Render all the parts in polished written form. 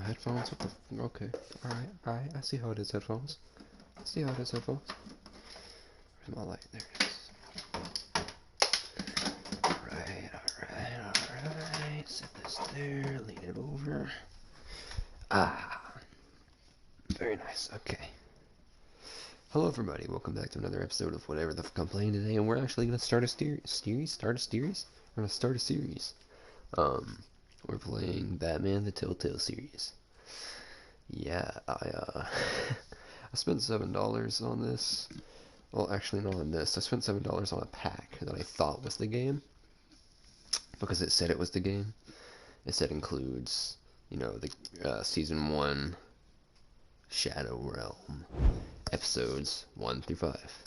headphones? What the? Okay. Alright. I see how it is, headphones. I see how it is, headphones. Where's my light? There it is. Alright. Set this there, lean it over. Ah. Very nice, okay. Hello everybody, welcome back to another episode of whatever the fuck I'm playing today, and we're actually gonna start a series? We're gonna start a series. We're playing Batman the Telltale series. Yeah, I spent $7 on this. Well, actually not on this. I spent $7 on a pack that I thought was the game. Because it said it was the game. It said includes, you know, the Season 1 Shadow Realm episodes 1 through 5.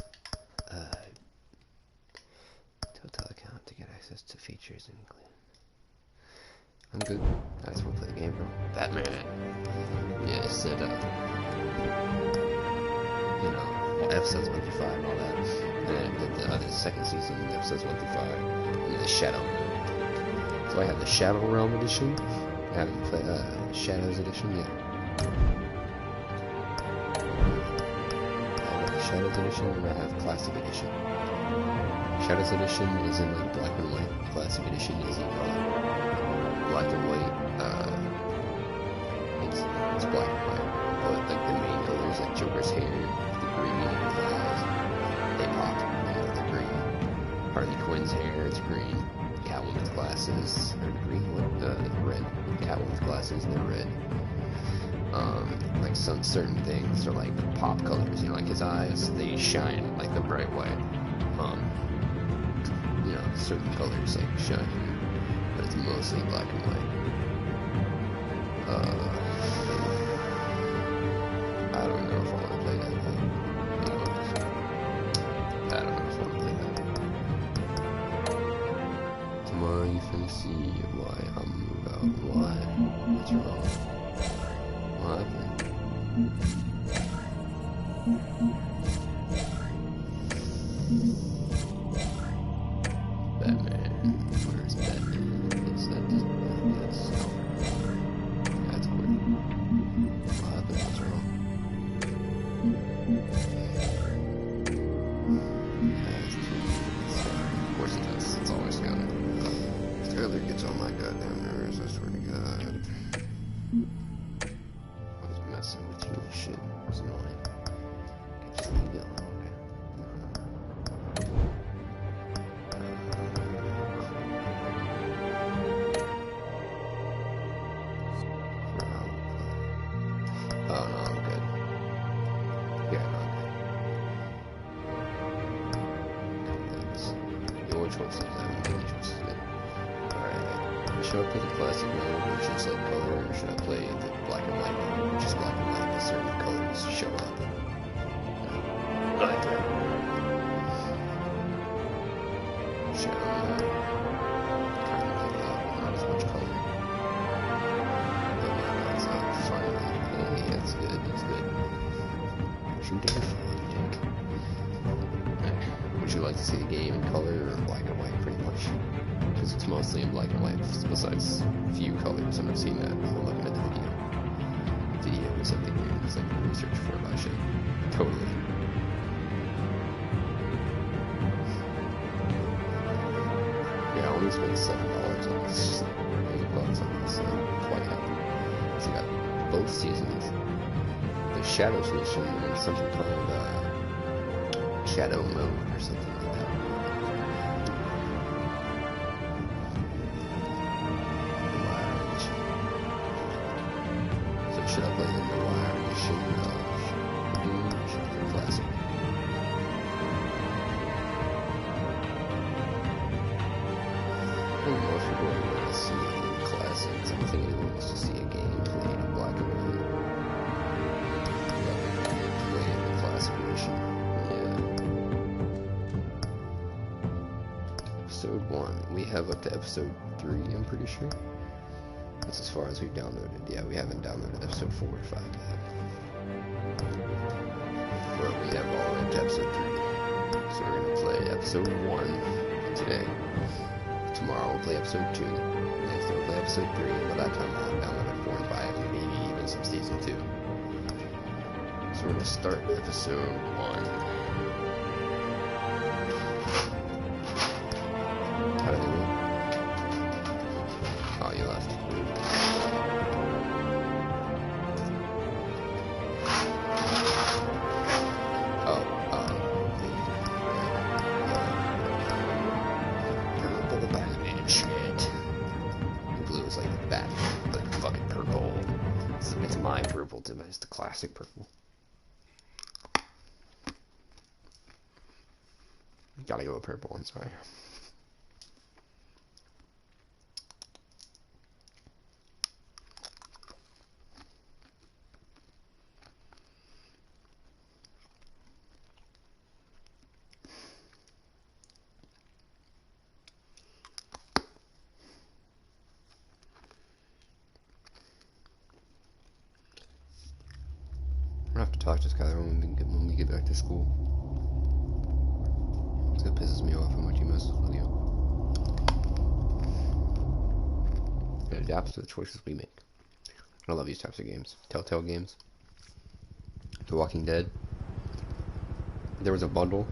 Telltale account to get access to features and I'm good. I just want to play the game, bro. Batman. Yeah, it said, you know, episodes 1 through 5 and all that. And then it did the second season, episodes 1 through 5. And then the Shadow Realm. So I have the Shadow Realm edition. I haven't played, Shadows edition yet. I have the Shadows edition and I have Classic edition. Shadows edition is in like black and white. Classic edition is in color. Black and white, it's black and white, but like the main colors, like Joker's hair, the green, the eyes, they pop, they're green. Harley Quinn's hair, it's green. Catwoman's glasses are green, red. Catwoman's glasses, they're red. Like some certain things are like pop colors, you know, like his eyes, they shine like the bright white. You know, certain colors like shine. But it's mostly black and white. I don't know if I want to play that. I don't know if I want to play that. Tomorrow you finna see why I'm moved out. Why? What's wrong? What happened? Should I play the classic mode, which is like color, or should I play the black and white mode, which is black and white, but certain colors show up? Like that. Shadow mode. Kind of like that, not as much color. But my mind's up, finally. Hey, that's good, that's good. Motion terrifying, Would you like to see the game in color or black and white, pretty much? Because it's mostly in black and white, besides a few colors, and I've seen that while looking at the video. Videos of the game, it's like research for about shit. Totally. Yeah, I only spent $7 on this, just like $8 on this, so I'm quite happy. So I got both seasons. The Shadows edition, and something called Shadow Mode or something like that. Should I play the Noir edition of Doom or should I play Classic? I don't know if you're going to want to see it in Classics. I'm thinking anyone wants to see a game played in black and white. Yeah, play in the Classic edition. Yeah. Episode 1. We have up to episode 3, I'm pretty sure. That's as far as we've downloaded. Yeah, we haven't downloaded episode 4 or 5 yet. But we have all up to episode 3. So we're going to play episode 1 today. Tomorrow we'll play episode 2. Next we'll play episode 3. By that time I'll have downloaded 4 and 5 and maybe season 2. So we're gonna start episode 1. How did it go? Oh, you left. Purple Batman shit. Blue is like that, but fucking purple. It's my purple too, it's the classic purple. Gotta go with purple, I'm sorry. I'm gonna have to talk to Skylar when we get back to school. It pisses me off how much he messes with you. It adapts to the choices we make. I love these types of games. Telltale games. The Walking Dead. There was a bundle,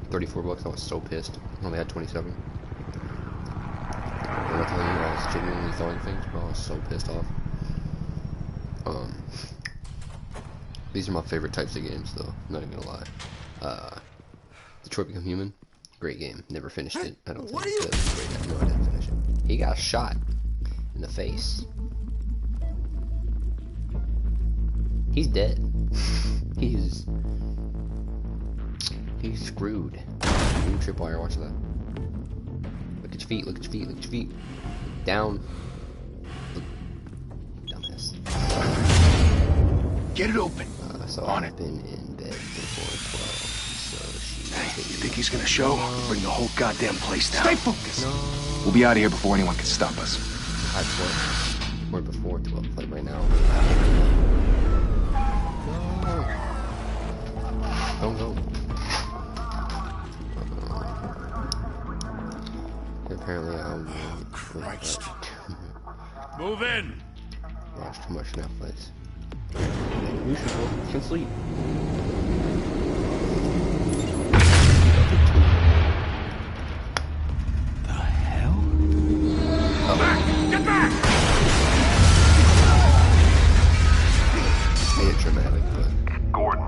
$34. I was so pissed. I only had 27. I'm not telling you, I was genuinely throwing things, but I was so pissed off. These are my favorite types of games, though. I'm not even gonna lie. Detroit Become Human. Great game. Never finished it. I don't think it was great. No, I didn't finish it. He got shot in the face. He's dead. He's screwed. You tripwire, watch that. Look at your feet, look at your feet, look at your feet. Down. Look. Dumbass. Get it open. So I've been in bed before 12, so she... Hey, you think he's gonna show? Bring the whole goddamn place down. Stay focused. No. We'll be out of here before anyone can stop us. At 12. Or before 12, like right now. No. Don't go. Apparently I'm... Oh, Christ. Move in! Watch too much Netflix. You can sleep. The hell? Get back! It's dramatic, but... Gordon,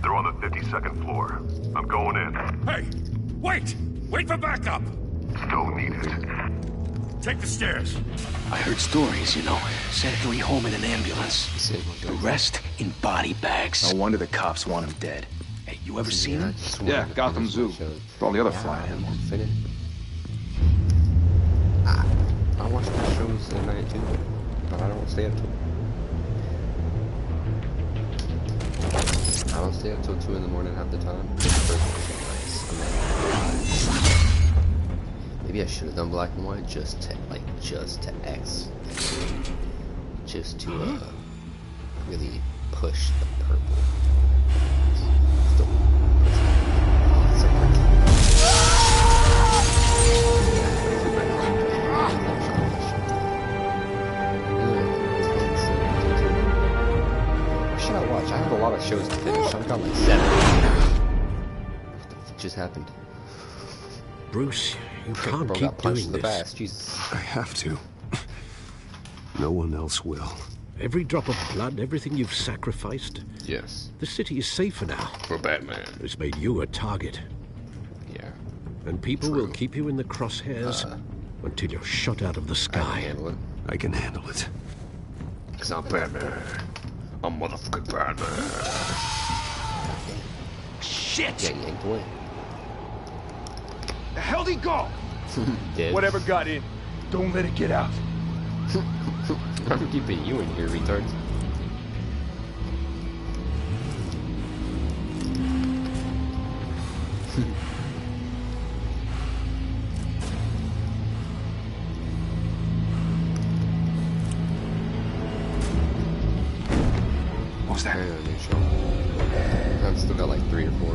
they're on the 52nd floor. I'm going in. Hey! Wait! Wait for backup! Don't need it. Take the stairs. I heard stories, you know. Sent 3 home in an ambulance. The rest in body bags. No wonder the cops want him dead. Hey, you ever seen him? Yeah, Gotham Zoo. With all the other flying animals. I watch the shows at night too, but I don't stay up till... I don't stay up till 2 in the morning half the time. Maybe I should have done black and white just to really push the purple. What should I watch? I have a lot of shows to finish. I've got like 7. What the fuck just happened? Bruce, you can't Bro keep got punched in doing the this. face. Jesus. I have to. No one else will. Every drop of blood, everything you've sacrificed. Yes. The city is safer now. For Batman. It's made you a target. Yeah. And people will keep you in the crosshairs until you're shot out of the I can sky. handle it. I can handle it. Cause I'm Batman. I'm motherfucking Batman. Shit! Yeah, yank away. The hell'd he go? Dead. Whatever got in, don't let it get out. I'm keeping you in here, retards. What was that? Hang on, make sure. I've still got like 3 or 4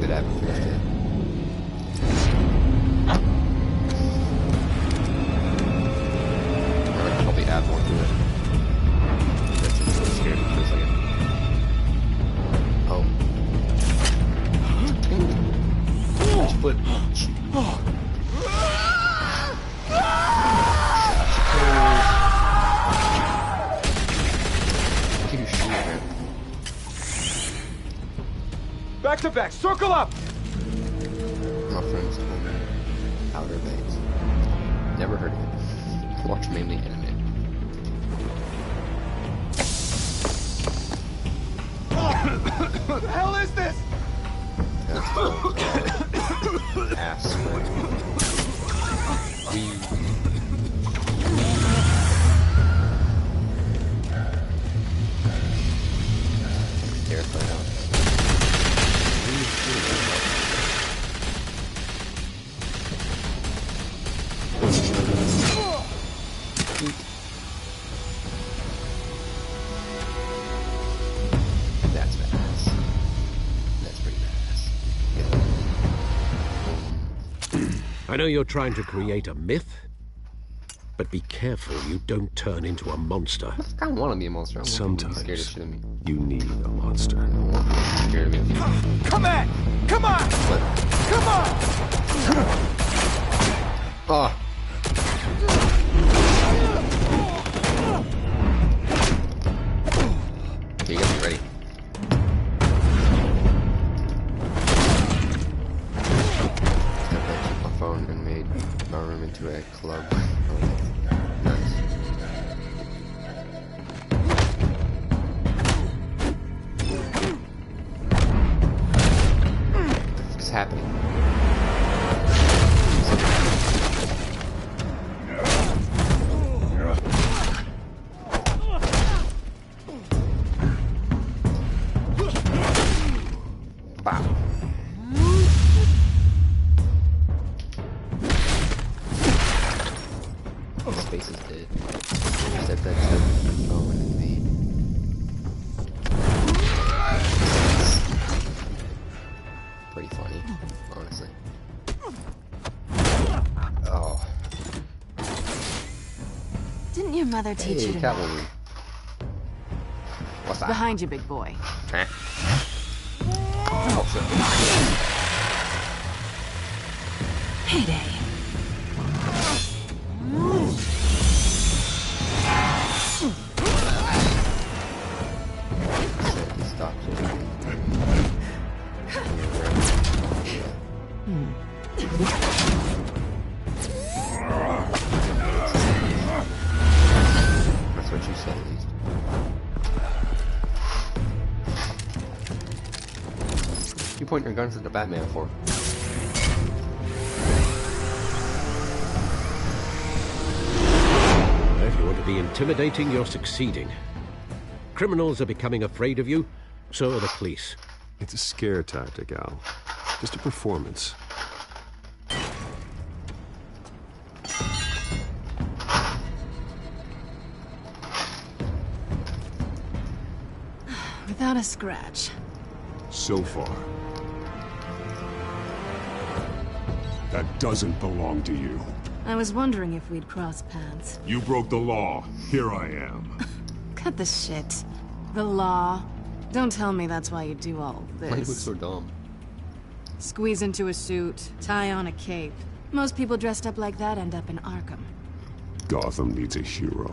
that I haven't finished yet. I'll probably add more to it. Cluster back! Circle up! My friends told me Outer Banks. Never heard of it. Watch mainly anime. What the hell is this? That's cool. Ass spray. Terrified out. That's badass. That's pretty badass. I know you're trying to create a myth, but be careful you don't turn into a monster. I kind of want to be a monster. I want people to be scared of Sometimes shit of me. you need a monster. I want people to be scared of me. Come on! Come on! What? Come on! Oh. Okay, you gotta be ready. I took my phone and made my room into a club. Nice. What the fuck is happening? Wow. His face is dead. Step that to oh, and invade. Pretty funny, honestly. Oh. Didn't your mother teach Hey, you to knock? Catwoman. What's that? Behind you, big boy. Huh? Oh, shit. Heyday. Shit, he stopped it. That's what you said, at least. You point your guns at the Batman for? If you want to be intimidating, you're succeeding. Criminals are becoming afraid of you, so are the police. It's a scare tactic, Al. Just a performance. Without a scratch. So far. That doesn't belong to you. I was wondering if we'd cross paths. You broke the law. Here I am. Cut the shit. The law. Don't tell me that's why you do all Why do you look this. so dumb? Squeeze into a suit, tie on a cape. Most people dressed up like that end up in Arkham. Gotham needs a hero.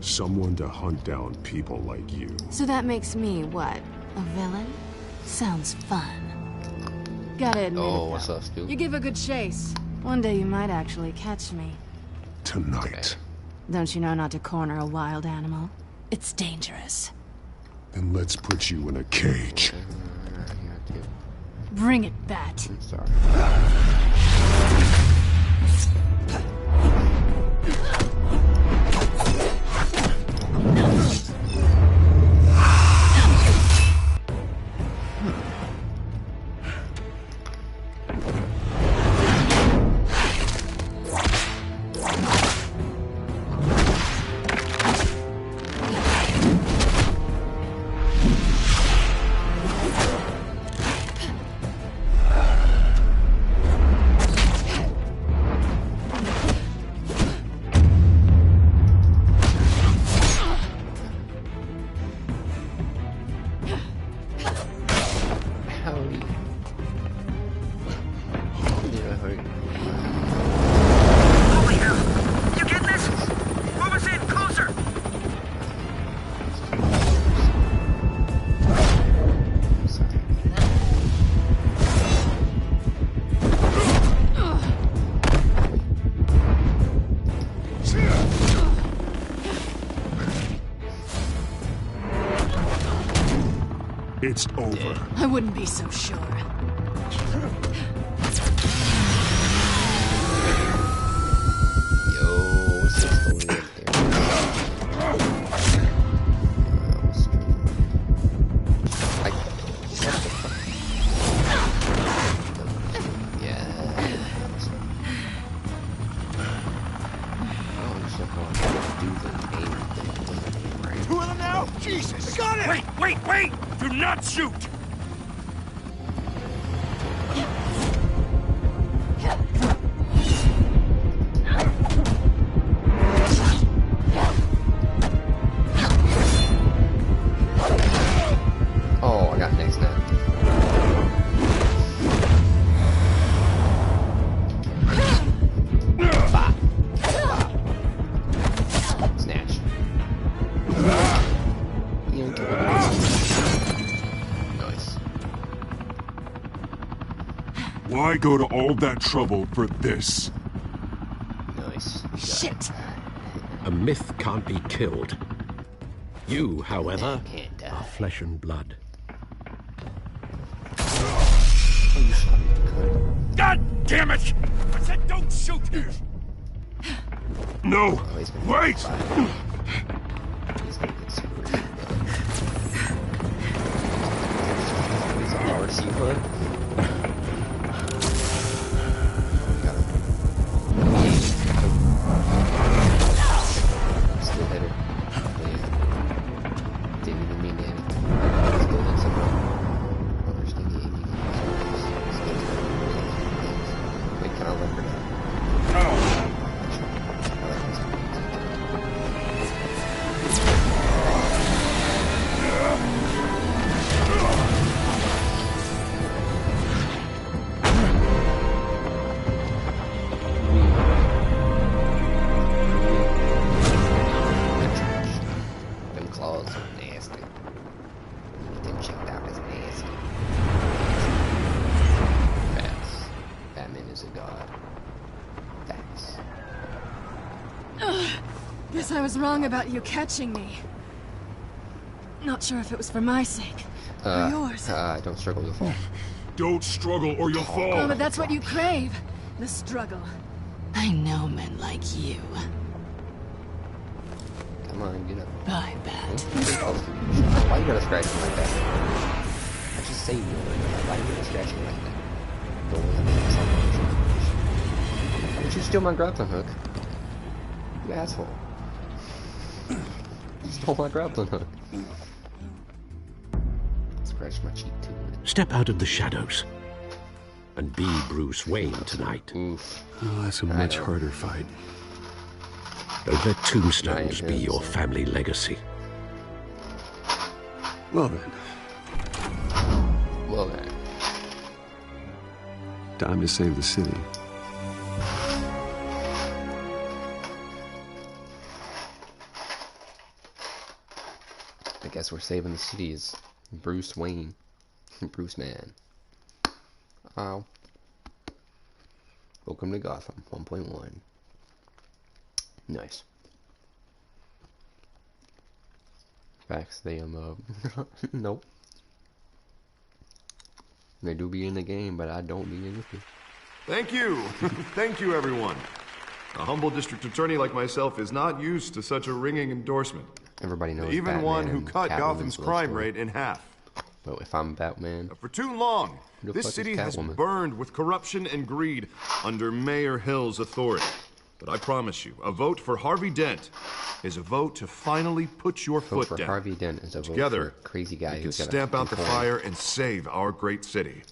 Someone to hunt down people like you. So that makes me, what, a villain? Sounds fun. Gotta admit Oh, it, what's though. up, Stu? You give a good chase. One day you might actually catch me. Tonight. Don't you know not to corner a wild animal? It's dangerous. Then let's put you in a cage. Yeah, too. Bring it, Bat. I'm sorry. It's over. I wouldn't be so sure. Yo, what's this story right there? Yeah. Oh, so far, do the game thing. Right? Two of them now? Jesus! I got it! Wait! Do not shoot! Oh, I got next now. Bop. Bop. Snatch. Yank it. Nice. Why go to all that trouble for this? Nice. Shit! A myth can't be killed. You, however, Can't are die. flesh and blood. Oh, you shot me. God damn it! I said don't shoot! No! Oh, he's gonna Wait! get He's gonna get screwed. He's a RC hood. Got him. Still hit it. Didn't even mean to hit it. Still hit someone. Understand the aiming. Wait, can I let her down? Them claws are nasty. Get them checked out as nasty. Facts. Batman is a god. Facts. Guess I was wrong about you catching me. Not sure if it was for my sake. Or yours. Don't struggle, you'll fall. Don't struggle or you'll Oh, fall! but that's what you crave. The struggle. I know men like you. Come on, get up. I bet. Why you gotta scratch me like that? I just say you. Why you gotta scratch me like that? Don't let me Why did you steal my grappling hook? You asshole. You stole my grappling hook. Scratch my cheek too. Step out of the shadows and be Bruce Wayne tonight. Oof. Oh, that's a much harder fight. Don't let tombstones be your family legacy. Well then, Well then. time to save the city. I guess we're saving the city as Bruce Wayne. Bruce Man. Ow. Welcome to Gotham 1.1. Nice. Facts, they nope. They do be in the game, but I don't be in it. Thank you. Thank you, everyone. A humble district attorney like myself is not used to such a ringing endorsement. Everybody knows Even Batman one who and cut Catwoman's Gotham's love crime story. rate in half. But if I'm Batman, For too long, Who the this fuck is city has Catwoman? burned with corruption and greed under Mayor Hill's authority. But I promise you, a vote for Harvey Dent is a vote to finally put your vote foot for down. Harvey Dent is a vote Together, for a crazy guy we can who's got stamp a out the coin. fire and save our great city.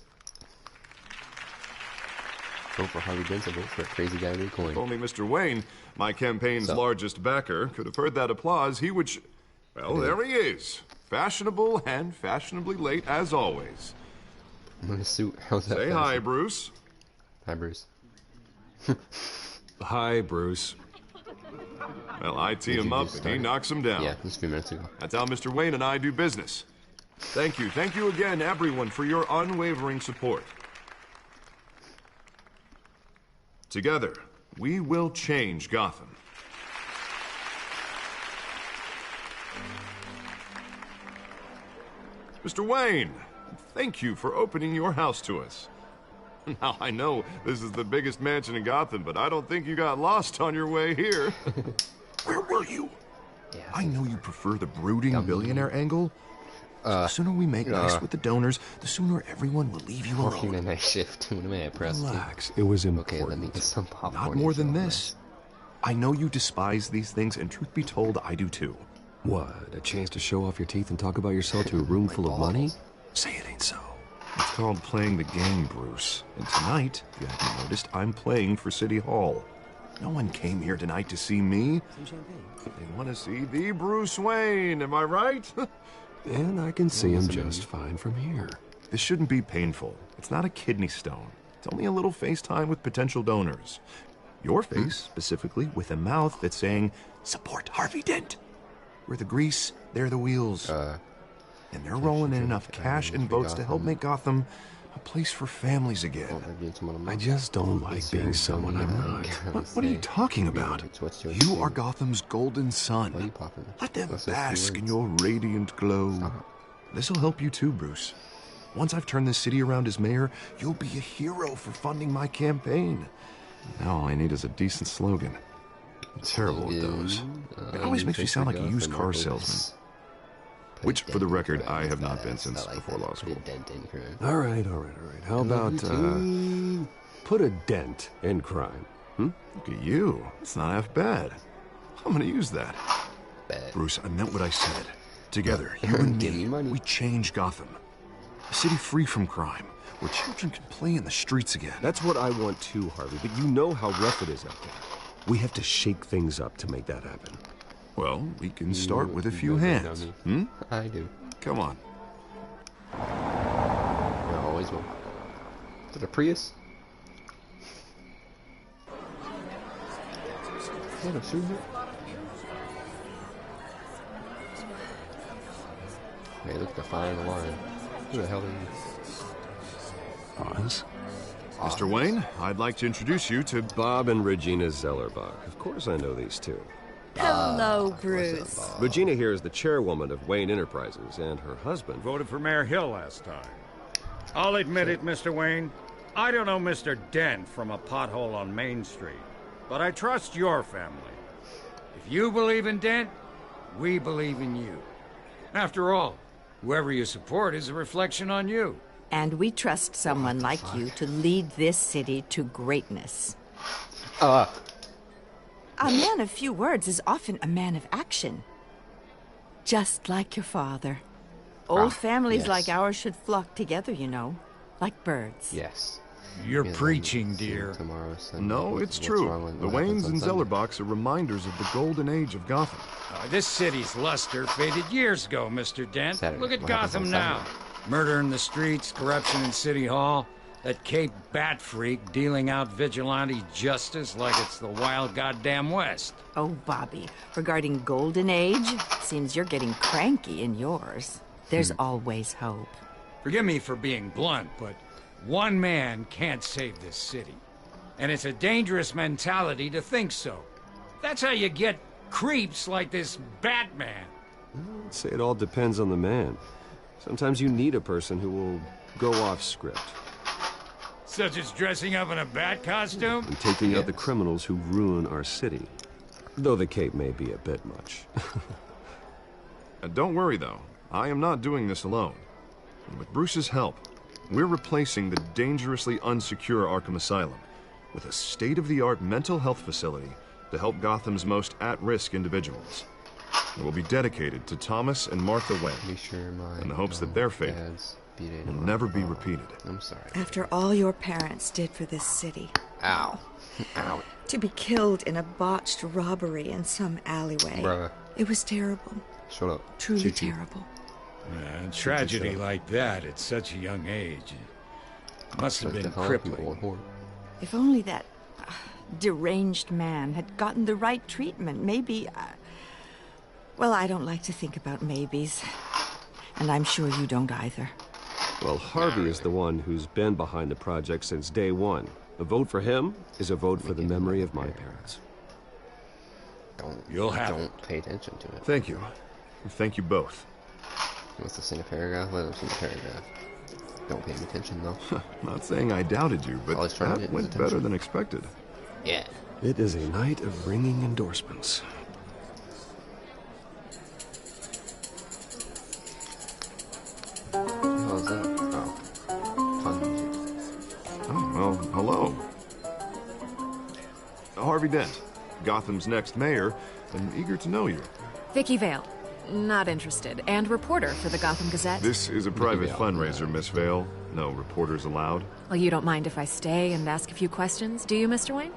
Vote for Harvey Dent, a vote for a crazy guy with a coin. If only Mr. Wayne, my campaign's So- largest backer, could have heard that applause, he would... Well, there he is. Fashionable and fashionably late as always. I'm in a suit. How's that? Say hi, fancy? Bruce. Hi, Bruce. Hi, Bruce. Well, I tee Did him you up just and he start? knocks him down. Yeah, just a few minutes ago. That's how Mr. Wayne and I do business. Thank you. Thank you again, everyone, for your unwavering support. Together, we will change Gotham. Mr. Wayne, thank you for opening your house to us. Now, I know this is the biggest mansion in Gotham, but I don't think you got lost on your way here. Where were you? Yeah. I know you prefer the brooding billionaire angle. The sooner we make nice with the donors, the sooner everyone will leave you Working alone. a night shift when I'm at Preston. Relax, it was Okay, let me important. get some popcorn. Not more than this. I know you despise these things, and truth be told, I do too. What, a chance to show off your teeth and talk about yourself to a room full of money? Say it ain't so. It's called playing the game, Bruce. And tonight, if you haven't noticed, I'm playing for City Hall. No one came here tonight to see me. They want to see the Bruce Wayne, am I right? And I can see him just fine from here. This shouldn't be painful. It's not a kidney stone. It's only a little FaceTime with potential donors. Your face, specifically, with a mouth that's saying, support Harvey Dent. We're the grease, they're the wheels. And they're rolling in enough cash and votes to help make Gotham a place for families again. I just don't like being someone I'm not. What are you talking about? You are Gotham's golden sun. Popping? Let them bask in your radiant glow. This'll help you too, Bruce. Once I've turned this city around as mayor, you'll be a hero for funding my campaign. Now all I need is a decent slogan. I'm terrible with those. It always makes me sound like a used car salesman. Which, for the record, I have not been since before law school. All right. How about, put a dent in crime? Look at you. It's not half bad. I'm gonna use that. Bruce, I meant what I said. Together, you and me, we change Gotham. A city free from crime, where children can play in the streets again. That's what I want too, Harvey, but you know how rough it is out there. We have to shake things up to make that happen. Well, we can start with a few hands. I do. Come on. I always will. Is it a Prius? Is that a Subaru? Hey, look at the fire in the line. Who the hell are you? Oz? Mr. Wayne, I'd like to introduce you to Bob and Regina Zellerbach. Of course I know these two. Hello, Bruce. Regina here is the chairwoman of Wayne Enterprises, and her husband... Voted for Mayor Hill last time. I'll admit it, Mr. Wayne. I don't know Mr. Dent from a pothole on Main Street, but I trust your family. If you believe in Dent, we believe in you. After all, whoever you support is a reflection on you. And we trust someone like you to lead this city to greatness. A man of few words is often a man of action. Just like your father. Old families like ours should flock together, you know. Like birds. Yes. You're preaching, dear. No, it's true. The Waynes and Zellerbachs are reminders of the golden age of Gotham. This city's luster faded years ago, Mr. Dent. Saturday. Look at What happens on Gotham now. Saturday? Murder in the streets, corruption in City Hall, that Cape Bat freak dealing out vigilante justice like it's the wild goddamn West. Oh, Bobby, regarding Golden Age, seems you're getting cranky in yours. There's always hope. Forgive me for being blunt, but one man can't save this city. And it's a dangerous mentality to think so. That's how you get creeps like this Batman. I'd say it all depends on the man. Sometimes you need a person who will go off script. Such as dressing up in a bat costume? And taking out the criminals who ruin our city. Though the cape may be a bit much. Don't worry, though. I am not doing this alone. And with Bruce's help, we're replacing the dangerously unsecure Arkham Asylum with a state-of-the-art mental health facility to help Gotham's most at-risk individuals. It will be dedicated to Thomas and Martha Wayne, Be sure my in the hopes that their fate will never be repeated. I'm sorry. After all your parents did for this city. Ow. Ow. To be killed in a botched robbery in some alleyway. Bruh. It was terrible. Shut up. Truly Shoot you. terrible. Tragedy like that at such a young age must have been crippling. If only that deranged man had gotten the right treatment, maybe... well, I don't like to think about maybes. And I'm sure you don't either. Well, Harvey is the one who's been behind the project since day one. A vote for him is a vote for the memory of my parents. You'll have Don't pay attention to it. Thank you. Thank you both. What's this in a paragraph? Let us in a paragraph. Don't pay him attention, though. Not saying I doubted you, but that went better than expected. Yeah. It is a night of ringing endorsements. What was that? Oh. Fun music. Oh, well, hello. Harvey Dent, Gotham's next mayor, and eager to know you. Vicky Vale. Not interested. And reporter for the Gotham Gazette. This is a private fundraiser, Miss Vale. No reporters allowed. Well, you don't mind if I stay and ask a few questions, do you, Mr. Wayne?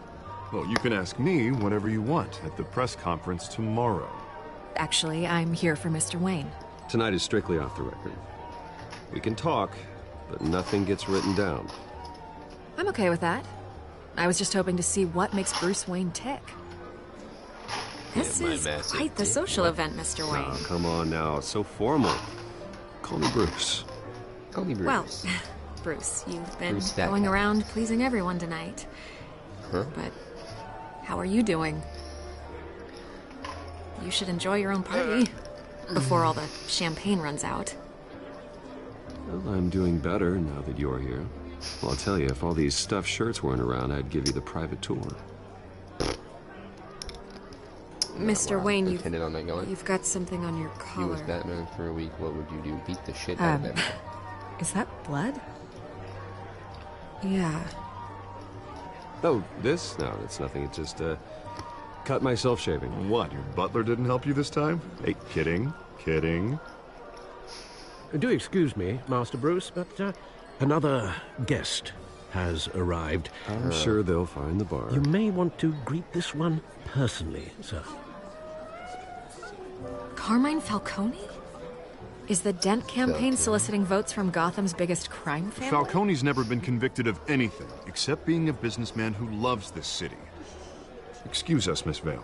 Well, you can ask me whatever you want at the press conference tomorrow. Actually, I'm here for Mr. Wayne. Tonight is strictly off the record. We can talk, but nothing gets written down. I'm okay with that. I was just hoping to see what makes Bruce Wayne tick. This is quite the social event, Mr. Wayne. Oh, come on now. It's so formal. Call me Bruce. Call me Bruce. Well, Bruce, you've been Bruce going around pleasing everyone tonight. Huh? But how are you doing? You should enjoy your own party before all the champagne runs out. Well, I'm doing better now that you're here. Well, I'll tell you, if all these stuffed shirts weren't around, I'd give you the private tour. Mr. Wayne, you've got something on your You collar. was Batman for a week, what would you do? Beat the shit out of everyone. Is that blood? Yeah. Oh, this? No, it's nothing. It just, cut myself shaving. What, your butler didn't help you this time? Hey, kidding. Do excuse me, Master Bruce, but another guest has arrived. I'm sure they'll find the bar. You may want to greet this one personally, sir. Carmine Falcone? Is the Dent campaign soliciting votes from Gotham's biggest crime family? Falcone's never been convicted of anything except being a businessman who loves this city. Excuse us, Miss Vale.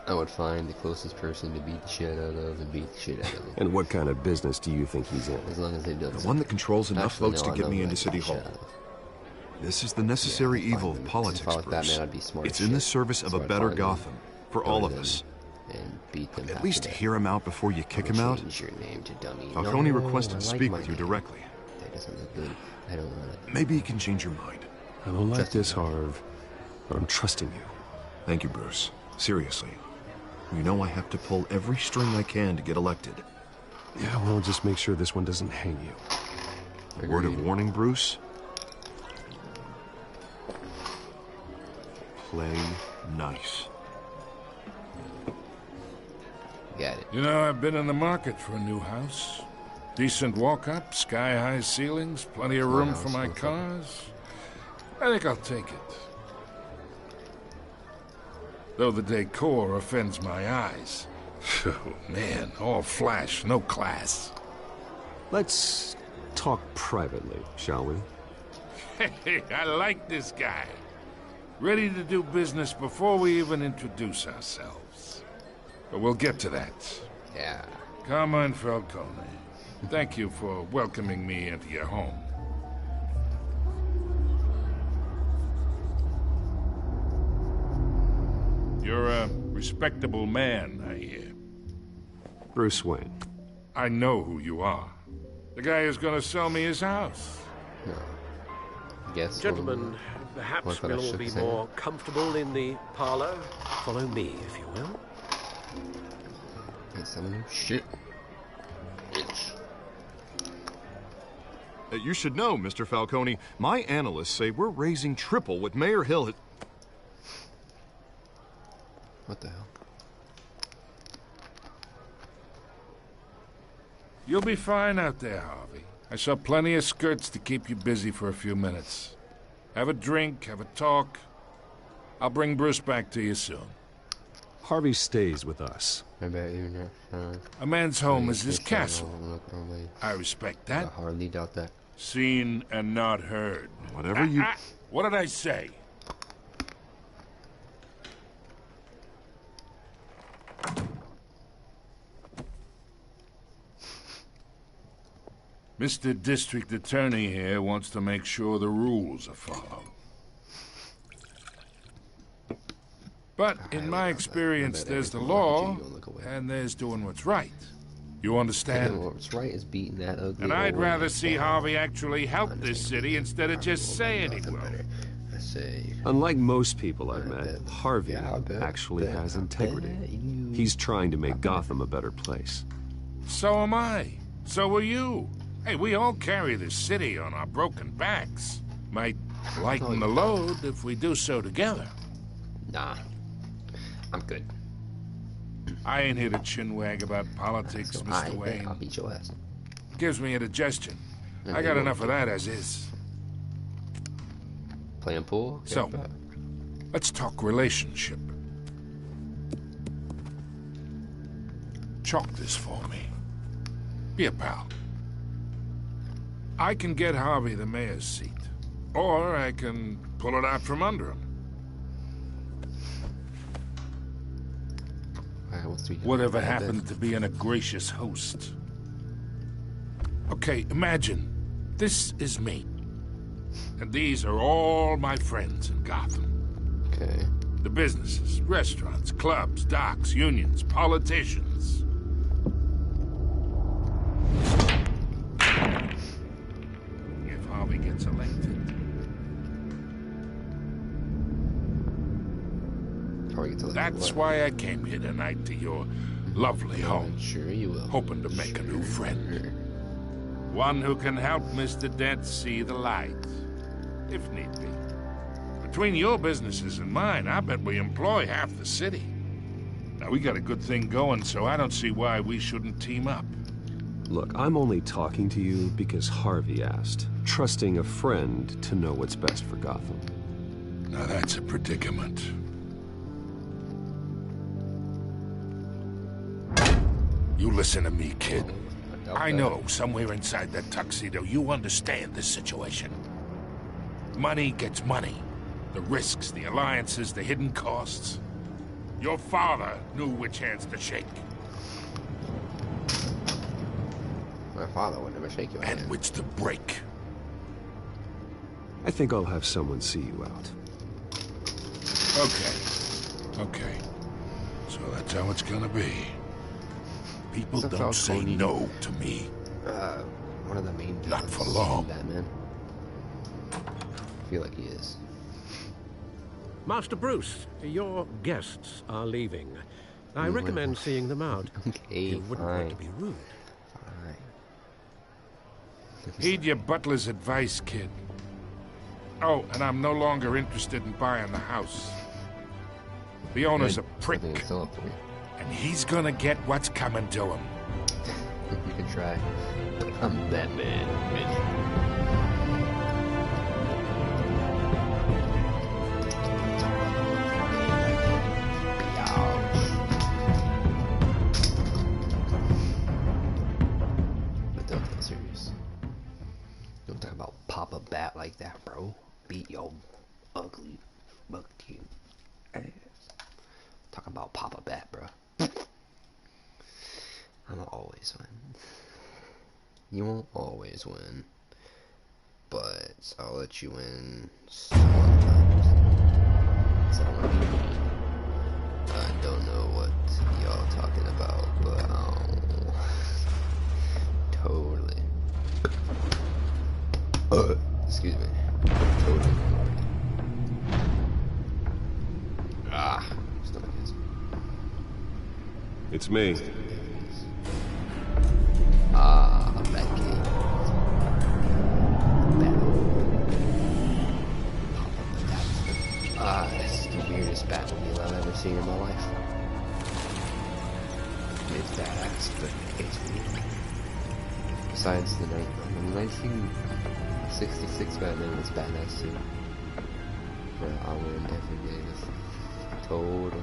I would find the closest person to beat the shit out of and beat the shit out of him. And what kind of business do you think he's in? As long as they do The one that controls enough votes to get me into City Hall. This is the necessary evil of politics, Bruce. It's in the service of a better Gotham, for all of us. And beat them At least hear him out before you kick him out. Change your name to Dummy. Falcone No, requested to I like speak my with you name. directly. That doesn't look good. I don't want it. Maybe he can change your mind. I don't like this, Harv. I'm trusting you. Thank you, Bruce. Seriously. You know I have to pull every string I can to get elected. Yeah, well, just make sure this one doesn't hang you. Word of warning, Bruce? Play nice. Got it. You know, I've been in the market for a new house. Decent walk-up, sky-high ceilings, plenty of room for my cars. I think I'll take it. Though the decor offends my eyes. Oh, man, all flash, no class. Let's talk privately, shall we? Hey, I like this guy. Ready to do business before we even introduce ourselves. But we'll get to that. Yeah. Carmine Falcone, thank you for welcoming me into your home. You're a respectable man, I hear. Bruce Wayne. I know who you are. The guy who's gonna sell me his house. No. Guess. Gentlemen, perhaps we'll all be more comfortable in the parlor. Follow me, if you will. Hey, some of them shit. You should know, Mr. Falcone, my analysts say we're raising triple what Mayor Hill had... What the hell? You'll be fine out there, Harvey. I saw plenty of skirts to keep you busy for a few minutes. Have a drink, have a talk. I'll bring Bruce back to you soon. Harvey stays with us. I bet you're not. A man's home is his castle. I respect that. I hardly doubt that. Seen and not heard. Whatever you... What did I say? Mr. District Attorney here wants to make sure the rules are followed. But in my experience, there's the law, and there's doing what's right. You understand? What's right is beating that ugly. And I'd rather see Harvey actually help this city instead of just saying he will. I say. Unlike most people I've met, Harvey actually has integrity. He's trying to make Gotham a better place. So am I. So will you. Hey, we all carry this city on our broken backs. Might lighten the load if we do so together. Nah. I'm good. I ain't here to chinwag about politics, Mr. Wayne. I'll beat your ass. Gives me indigestion. I got enough of that as is. Playing pool? So, let's talk relationship. Chalk this for me. Be a pal. I can get Harvey the mayor's seat. Or I can pull it out from under him. Whatever happened to being a gracious host? Okay, imagine. This is me. And these are all my friends in Gotham. Okay. The businesses, restaurants, clubs, docks, unions, politicians. If Harvey gets elected. That's why I came here tonight to your lovely home. Sure you will. Hoping to make a new friend. One who can help Mr. Dent see the light, if need be. Between your businesses and mine, I bet we employ half the city. Now, we got a good thing going, so I don't see why we shouldn't team up. Look, I'm only talking to you because Harvey asked, trusting a friend to know what's best for Gotham. Now that's a predicament. You listen to me, kid. I know somewhere inside that tuxedo you understand this situation. Money gets money. The risks, the alliances, the hidden costs. Your father knew which hands to shake. My father would never shake your hand. And which to break. I think I'll have someone see you out. Okay. So that's how it's gonna be. People don't say no to me. One of the main Not for long. Batman. I feel like he is. Master Bruce, your guests are leaving. I recommend seeing them out. Okay, you wouldn't want to be rude. Heed your butler's advice, kid. Oh, and I'm no longer interested in buying the house. The owner's a prick. And he's gonna get what's coming to him. You can try. I'm Batman, bitch. But don't get serious. Don't talk about pop a bat like that, bro. Beat your ugly, bucky ass. Talking about pop a bat, bro. I'ma always win. You won't always win, but I'll let you win sometimes. So I wanna be mean. I don't know what y'all talking about, but totally. Excuse me. Totally. Stomach is. It's me. Batcave. This is the weirdest Batmobile I've ever seen in my life. It's badass, but it's weird. Besides the 1966 Batman was badass too. But I'll win every day. Totally.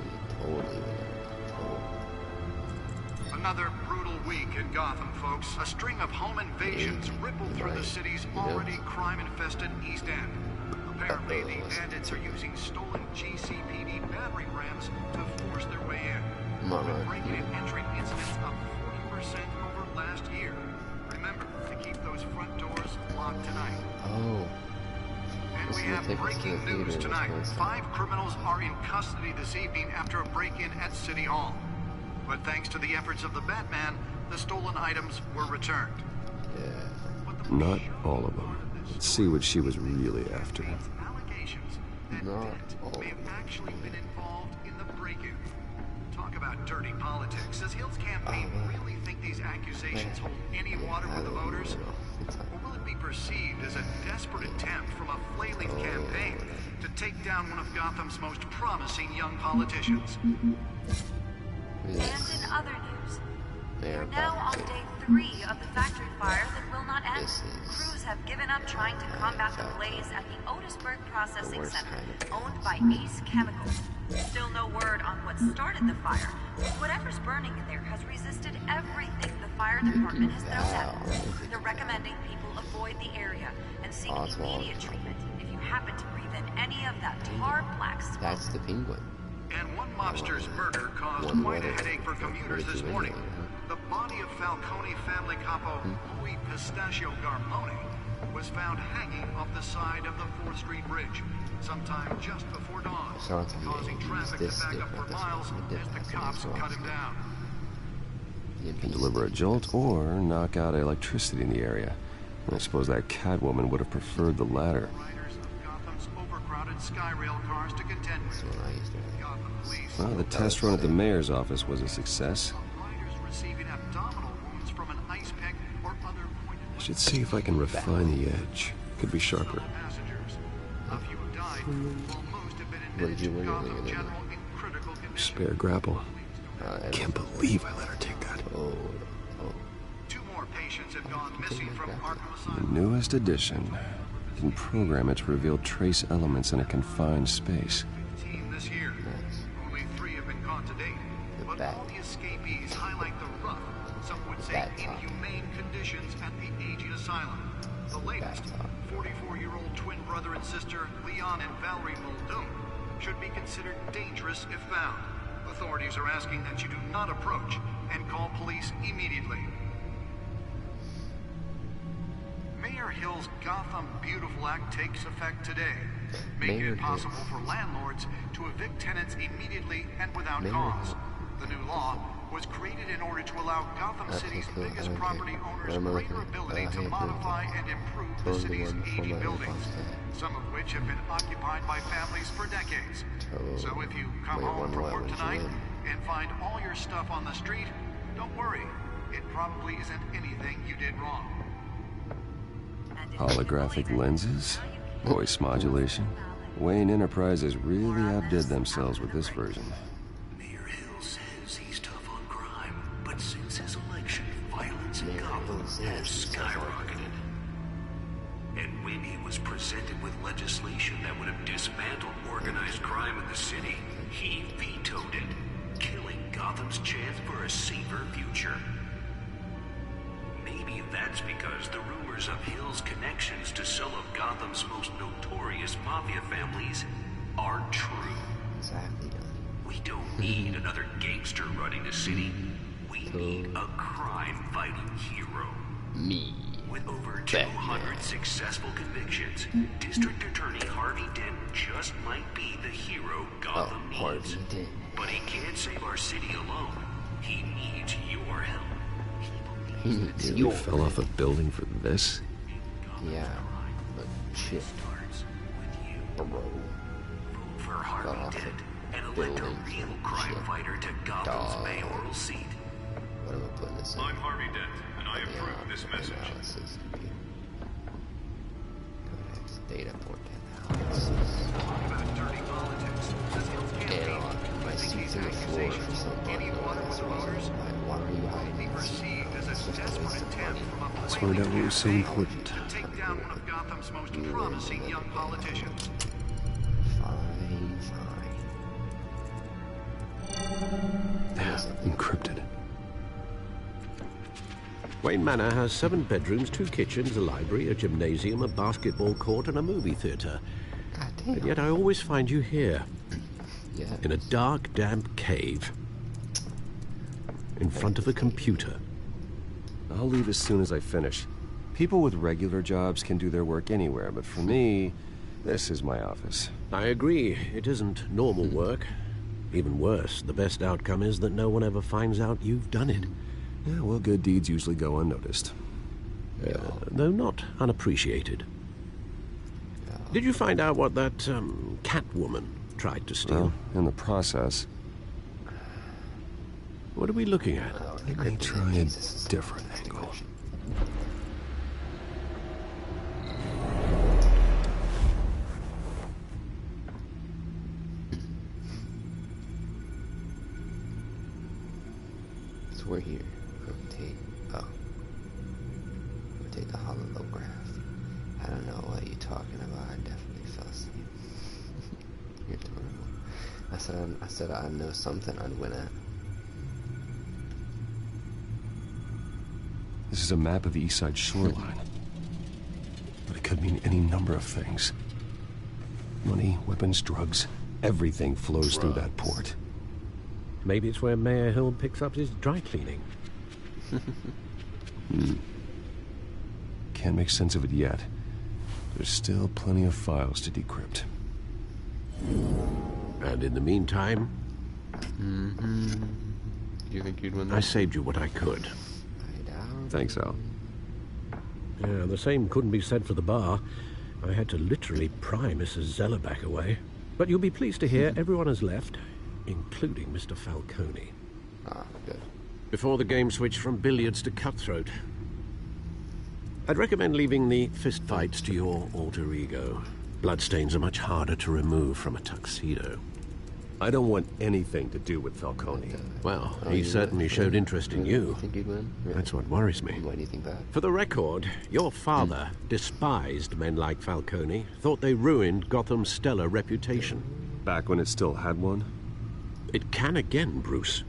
Another brutal week in Gotham, folks. A string of home invasions rippled through the city's already crime-infested East End. Apparently, the bandits are using stolen GCPD battering rams to force their way in. With breaking and entering incidents up 40% over last year. Remember to keep those front doors locked tonight. Oh. And we have breaking news tonight. 5 criminals are in custody this evening after a break-in at City Hall. But thanks to the efforts of the Batman, the stolen items were returned. Not all of them. Let's see what she was really after. Allegations that Dent may have actually been involved in the break-in. Talk about dirty politics. Does Hill's campaign really think these accusations hold any water with the voters? Or will it be perceived as a desperate attempt from a flailing campaign to take down one of Gotham's most promising young politicians? And in other news, we're now on day 3 of the factory fire that will not end. Crews have given up trying to combat the blaze at the Otisburg Processing Center, owned by Ace Chemicals. Still no word on what started the fire. Whatever's burning in there has resisted everything the fire department has thrown at it. They're recommending people avoid the area and seek immediate treatment if you happen to breathe in any of that tar black smoke. That's the Penguin. And one mobster's murder caused quite a headache for commuters this morning. The body of Falcone family capo Louis Pistachio Garmone was found hanging off the side of the 4th Street Bridge sometime just before dawn, causing traffic to back up for miles as the cops cut him down. Can deliver a jolt or knock out electricity in the area. I suppose that Catwoman would have preferred the latter. Riders of Gotham's overcrowded Skyrail cars to contend with. Gotham police. Well, the test run at the mayor's office was a success. Riders receiving abdominal wounds from an ice pick or other pointed. I should see if I can refine the edge. Could be sharper. Passengers. A few died, while most have been admitted to Gotham General in critical condition. Spare grapple. Can't believe I let her take that. 2 more patients have gone missing from Arkham The Asylum. newest addition. Can program it to reveal trace elements in a confined space. 15 this year. Only 3 have been caught to date. But all the escapees highlight the rough, some would say inhumane conditions at the aging asylum. The latest, 44-year-old twin brother and sister Leon and Valerie Muldoon, should be considered dangerous if found. Authorities are asking that you do not approach and call police immediately. Mayor Hill's Gotham Beautiful Act takes effect today, making it possible for landlords to evict tenants immediately and without cause. The new law was created in order to allow Gotham City's biggest property owners greater ability to modify and improve the city's aging buildings, some of which have been occupied by families for decades. So if you come home from work tonight and find all your stuff on the street, don't worry. It probably isn't anything you did wrong. Holographic lenses? Voice modulation? Wayne Enterprises really outdid themselves with this version. Mayor Hill says he's tough on crime, but since his election, violence in Gotham has skyrocketed. And when he was presented with legislation that would have dismantled organized crime in the city, he vetoed it, killing Gotham's chance for a safer future. Maybe that's because the rumors of Hill's connections to some of Gotham's most notorious mafia families aren't true. Exactly. We don't need another gangster running the city. We need a crime-fighting hero. Me. With over 200 successful convictions, District Attorney Harvey Dent just might be the hero Gotham needs. But he can't save our city alone. He needs your help. You fell off a building for this? Yeah, but shit. Bro. For Harvey Dent and elect a real crime fighter to Gotham's mayoral seat. What am I putting this in? I'm Harvey Dent, and I approve this message. Analysis. Codex data port analysis. Analog. My seat's in the floor for some unauthorized reason. My watery eyes. Let's find out what was so important. Take down one of Gotham's most promising young politicians. Fine. Encrypted. Wayne Manor has 7 bedrooms, 2 kitchens, a library, a gymnasium, a basketball court, and a movie theater. And yet I always find you here. In a dark, damp cave. In front of a computer. I'll leave as soon as I finish. People with regular jobs can do their work anywhere, but for me, this is my office. I agree. It isn't normal work. Even worse, the best outcome is that no one ever finds out you've done it. Yeah, well, good deeds usually go unnoticed. Though not unappreciated. Did you find out what that, Catwoman tried to steal? Well, in the process. What are we looking at? Let me try a different angle. So we're here. Rotate the holograph. I don't know what you're talking about. I definitely fell asleep. You're adorable. I said I know something I'd win at. This is a map of the east side shoreline. But it could mean any number of things. Money, weapons, drugs, everything flows through that port. Maybe it's where Mayor Hill picks up his dry cleaning. Can't make sense of it yet. There's still plenty of files to decrypt. And in the meantime... Do you think you'd win that? I saved you what I could. Thanks, Al. Yeah, the same couldn't be said for the bar. I had to literally pry Mrs. Zellerback away. But you'll be pleased to hear everyone has left, including Mr. Falcone. Ah, good. Before the game switched from billiards to cutthroat. I'd recommend leaving the fistfights to your alter ego. Bloodstains are much harder to remove from a tuxedo. I don't want anything to do with Falcone. Well, he certainly showed interest in you. You think he'd win? Really? That's what worries me. Why do you think that? For the record, your father despised men like Falcone, thought they ruined Gotham's stellar reputation. Back when it still had one? It can again, Bruce.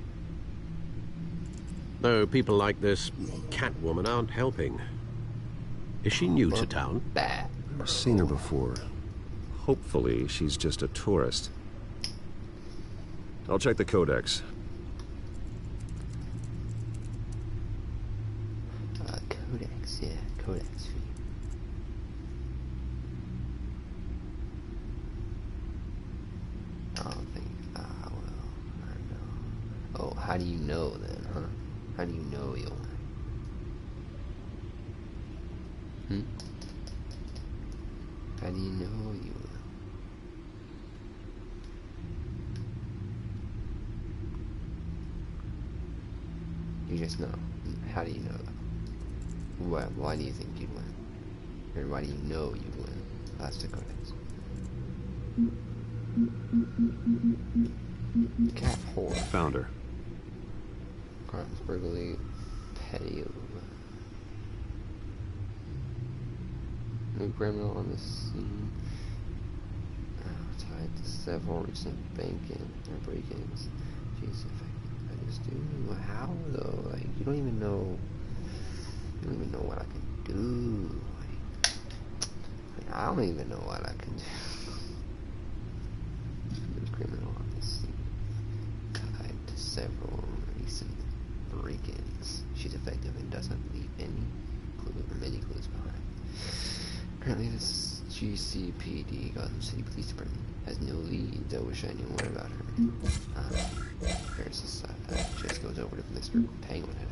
Though people like this Catwoman aren't helping. Is she new to town? Bad. Never seen her before. Hopefully, she's just a tourist. I'll check the codex. Codex, yeah, codex fee. I don't think I will. I know. Oh, how do you know then, huh? How do you know you'll win? How do you know you will? You just know. How do you know that? Why do you think you'd win? Or why do you know you'd win? That's the codex. Cat whore. Found her. Crimes, burglary, petty. New criminal on the scene. Tied to several recent banking or break-ins. Jeez, if I just do. How though? Like, you don't even know. You don't even know what I can do. Like, I don't even know what I can do. New criminal on the scene. Tied to several recent break-ins. She's effective and doesn't leave many clues behind. Currently, the GCPD, Gotham City Police Department, has no leads. I wish I knew more about her. Paris just goes over to Mr. Penguin Head.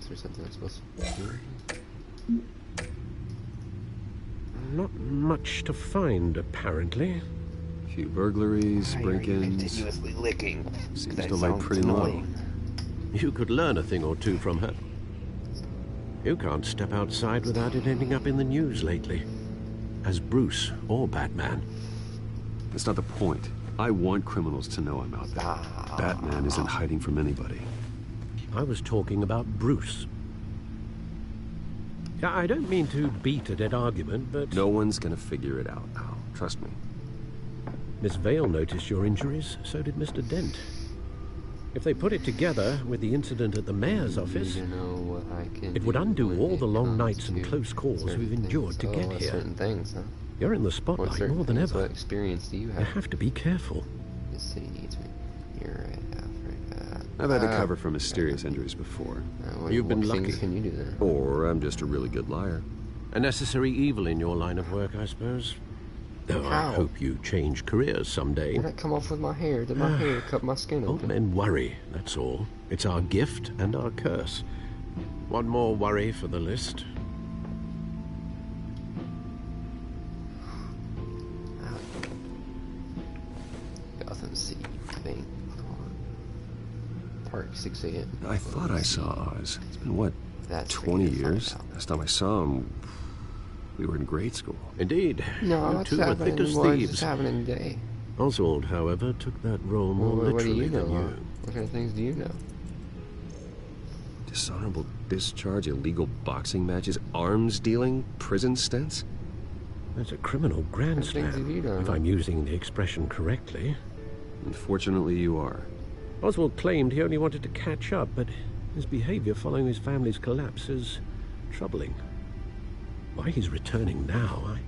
Is there something I'm supposed to do? Not much to find, apparently. A few burglaries, break-ins. Continuously licking. Seems to like pretty low. You could learn a thing or two from her. You can't step outside without it ending up in the news lately. As Bruce or Batman. That's not the point. I want criminals to know I'm out there. Batman isn't hiding from anybody. I was talking about Bruce. I don't mean to beat a dead argument, but... No one's gonna figure it out, Al. Trust me. Miss Vale noticed your injuries, so did Mr. Dent. If they put it together with the incident at the mayor's office, it would undo all the long nights and close calls we've endured to get here. Things, huh? You're in the spotlight more than ever. What experience do you have? You have to be careful. This city needs me. You're right, Alfred. I've had to cover for mysterious injuries before. You've been lucky. What things can you do then? Or I'm just a really good liar. A necessary evil in your line of work, I suppose. Though I hope you change careers someday. Did that come off with my hair? Did my hair cut my skin open? Old men worry, that's all. It's our gift and our curse. One more worry for the list. Gotham City Bank. Park, 6 a.m. I thought I saw Oz. It's been, what, 20 years? Last time I saw him, we were in grade school. Indeed. No, you it's two were thick as thieves. It's happening today. Oswald, however, took that role more literally than you. What kind of things do you know? Dishonorable discharge, illegal boxing matches, arms dealing, prison stints? That's a criminal grand slam, if I'm using the expression correctly. Unfortunately, you are. Oswald claimed he only wanted to catch up, but his behavior following his family's collapse is troubling. Why he's returning now, I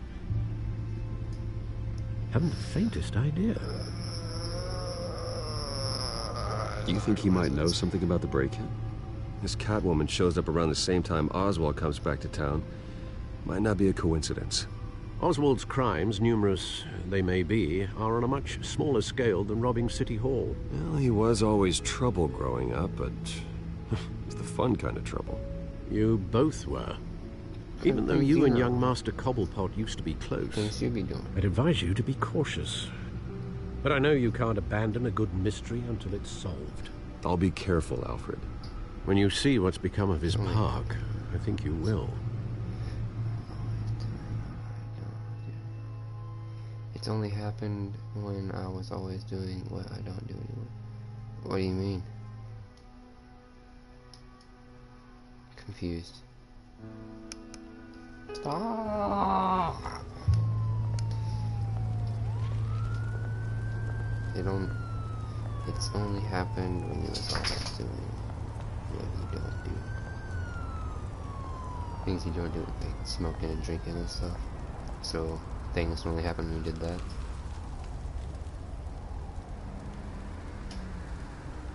haven't the faintest idea. You think he might know something about the break-in? This Catwoman shows up around the same time Oswald comes back to town. Might not be a coincidence. Oswald's crimes, numerous they may be, are on a much smaller scale than robbing City Hall. Well, he was always trouble growing up, but it's the fun kind of trouble. You both were. Even though you and young Master Cobblepot used to be close, I'd advise you to be cautious. But I know you can't abandon a good mystery until it's solved. I'll be careful, Alfred. When you see what's become of his park, I think you will. It's only happened when I was always doing what I don't do anymore. What do you mean? Confused. Stop! It's only happened when you was always doing what you don't do. Things you don't do, like smoking and drinking and stuff. So things only happened when you did that.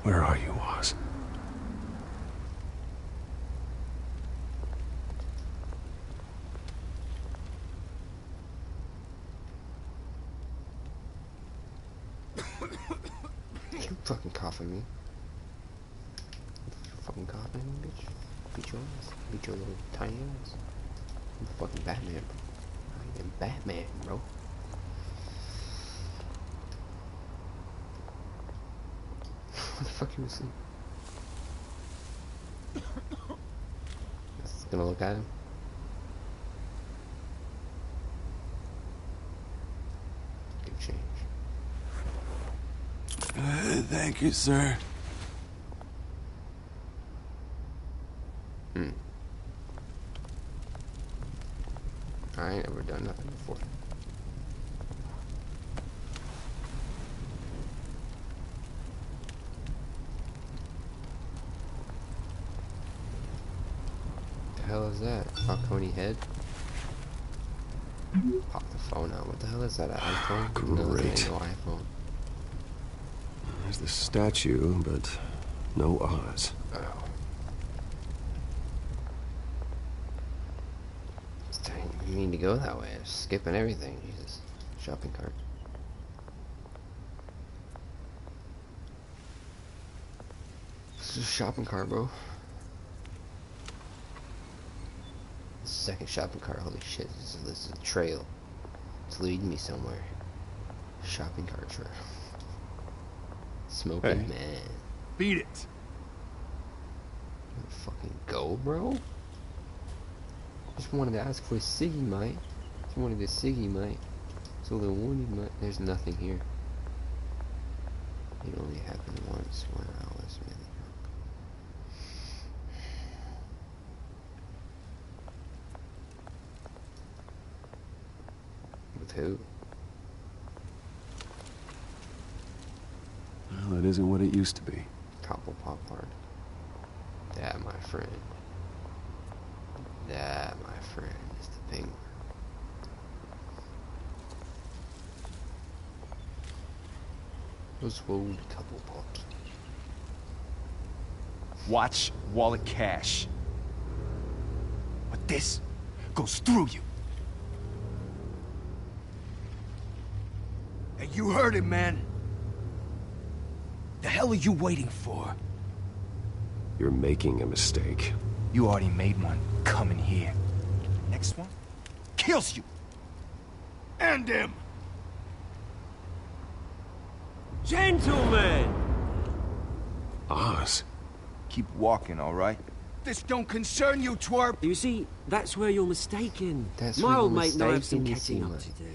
Where are you, Oz? You fucking coughing me. You fucking coughing me, bitch. Beat your ass. Beat your little tiny ass. I'm fucking Batman, bro. I am Batman, bro. What the fuck you was saying? Just gonna look at him. Good change. Thank you, sir. I ain't ever done nothing before. The hell is that? Falcone head? Pop the phone out. What the hell is that? An iPhone? Great. No iPhone. There's the statue, but no Oz. Oh. You mean to go that way? Skipping everything, Jesus. Shopping cart. This is a shopping cart, bro. Second shopping cart. Holy shit! This is a trail. It's leading me somewhere. Shopping cart trail. Smoking man. Beat it. Fucking go, bro. Just wanted to ask for a ciggy, mate. Just wanted a ciggy, mate. So they wanted, mate. There's nothing here. It only happened once when I was really drunk. With who? Well, it isn't what it used to be. Couple pop hard. That, my friend. That, my friend, is the penguin. Oswald couple pops. Watch wallet cash. But this goes through you. Hey, you heard him, man. The hell are you waiting for? You're making a mistake. You already made one. Coming here. Next one kills you. And him. Gentlemen! Oz. Keep walking, all right? This don't concern you, twerp. You see, that's where you're mistaken. That's My where old you're mate and I have some mistaken, you catching see, up like, to do.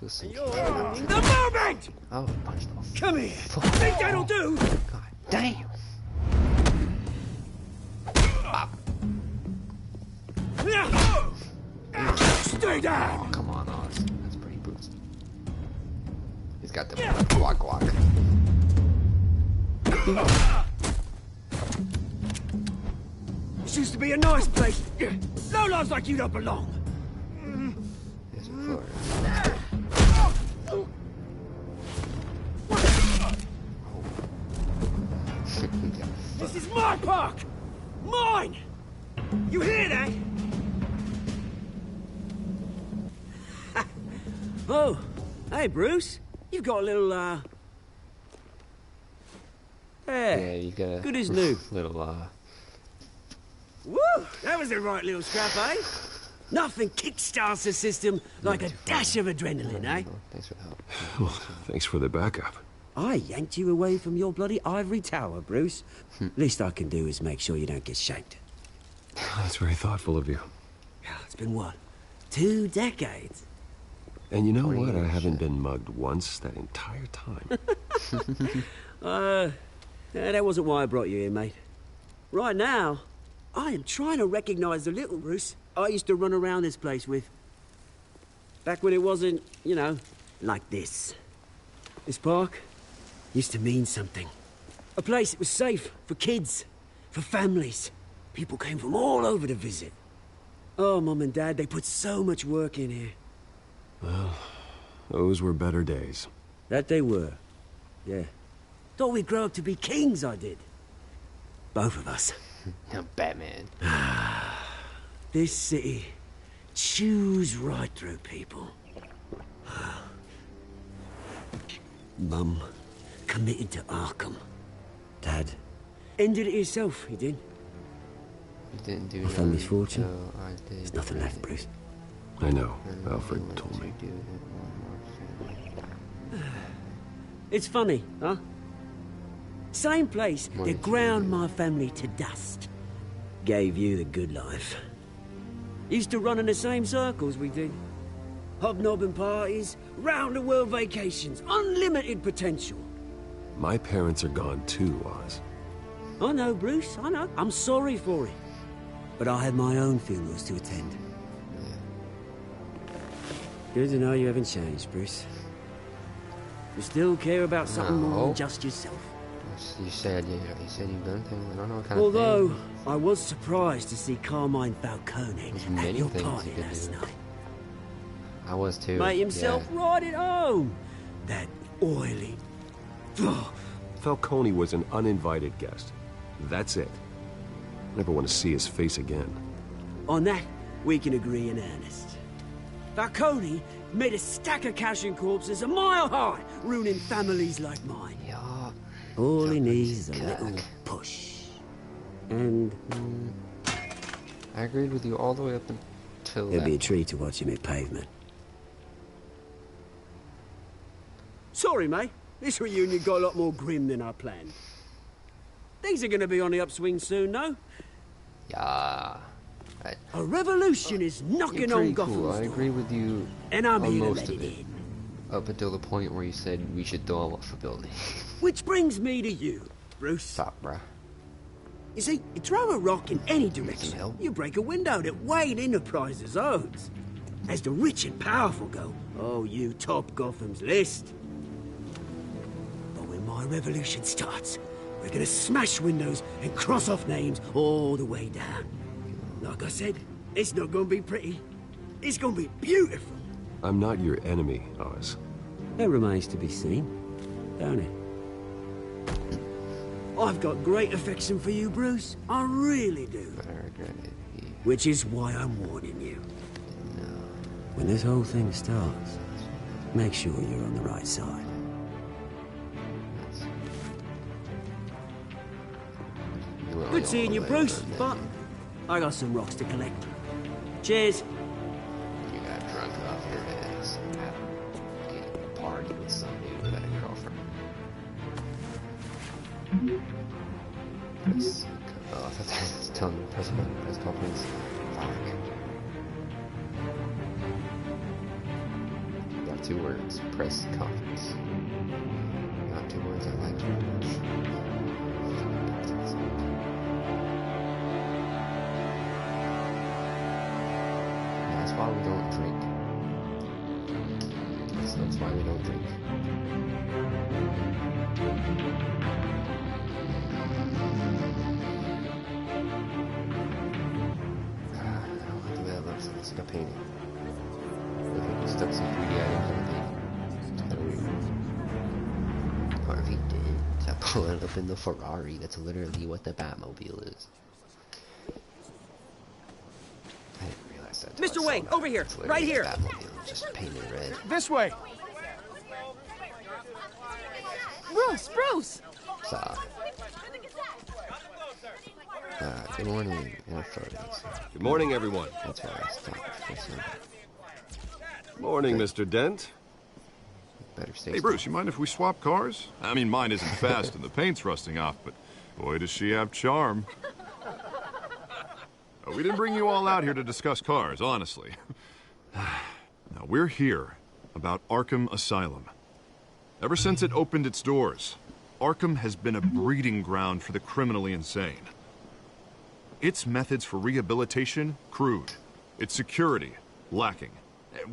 feels some The moment! Oh, punched off. Come here. Think that'll do? God damn. Stay down! Oh, come on, Oz. That's pretty brutal. He's got the guac guac. This used to be a nice place. No lives like you don't belong. There's a floor. This is my park! Mine! You hear that? Oh, hey, Bruce. You've got a little, Yeah, you got a good as new. little, Woo! That was the right little scrap, eh? Nothing kickstarts the system like a dash of adrenaline, eh? Thanks for the help. Well, thanks for the backup. I yanked you away from your bloody ivory tower, Bruce. Least I can do is make sure you don't get shanked. That's very thoughtful of you. It's been what? 2 decades? And you know what? I haven't been mugged once that entire time. That wasn't why I brought you here, mate. Right now, I am trying to recognize the little Bruce I used to run around this place with. Back when it wasn't, you know, like this. This park used to mean something. A place that was safe for kids, for families. People came from all over to visit. Oh, Mum and Dad, they put so much work in here. Well, those were better days. That they were. Yeah. Thought we'd grow up to be kings, I did. Both of us. Batman. This city chews right through people. Mum committed to Arkham. Dad ended it himself, he did. You didn't do My family's fortune. so I did. There's nothing left, Bruce. I know. Alfred told me. It's funny, huh? Same place that ground my family to dust. Gave you the good life. Used to run in the same circles we did. Hobnobbing parties, round-the-world vacations, unlimited potential. My parents are gone too, Oz. I know, Bruce, I know. I'm sorry for it. But I had my own funerals to attend. Good to know you haven't changed, Bruce. You still care about something more than just yourself. You said you've done things. I don't know what kind Although, of things. I was surprised to see Carmine Falcone There's at many your things party you could last do. night. I was too. Made himself yeah. right at home. That oily... Falcone was an uninvited guest. That's it. Never want to see his face again. On that, we can agree in earnest. Falcone made a stack of cash and corpses a mile high, ruining families like mine. Yeah. All he needs is a little push. And... I agreed with you all the way up until it'll be a that. treat to watch him hit pavement. Sorry, mate. This reunion got a lot more grim than I planned. Things are gonna be on the upswing soon, no? Yeah. A revolution is knocking on Gotham's cool. I door. agree with you And I'm on here to most let of it it. in. Up until the point where you said we should throw him off a building. Which brings me to you, Bruce. Stop, bruh. You see, you throw a rock in any direction, you break a window that Wayne Enterprises owns. As the rich and powerful go, oh, you top Gotham's list. But when my revolution starts, we're gonna smash windows and cross off names all the way down. Like I said, it's not gonna be pretty. It's gonna be beautiful. I'm not your enemy, Oz. That remains to be seen, don't it? I've got great affection for you, Bruce. I really do. But I regret it. Which is why I'm warning you. When this whole thing starts, make sure you're on the right side. Good seeing you, Bruce, but I got some rocks to collect. Cheers. You got drunk off your ass. Getting a party with some dude without a girlfriend. Press. Oh, I thought that was telling me press button. Press conference. Fuck. Got 2 words. Press conference. Not 2 words I like very much. That's why we don't drink. That's why we don't drink. I don't like the way that looks. It looks like a painting. Look like he stuck some 3D items on the painting. It's kind of weird. Harvey did. Stop pulling up in the Ferrari. That's literally what the Batmobile is. I didn't realize that. Mr. Wayne, over here, right here. Batmobile, just painted red. This way. Bruce! Stop. Good morning. Good morning, everyone. That's why I stopped for some. Morning, Mr. Dent. Better stay. Hey, Bruce, you mind if we swap cars? I mean, mine isn't fast and the paint's rusting off, but boy, does she have charm. We didn't bring you all out here to discuss cars, honestly. Now, we're here about Arkham Asylum. Ever since it opened its doors, Arkham has been a breeding ground for the criminally insane. Its methods for rehabilitation, crude. Its security, lacking.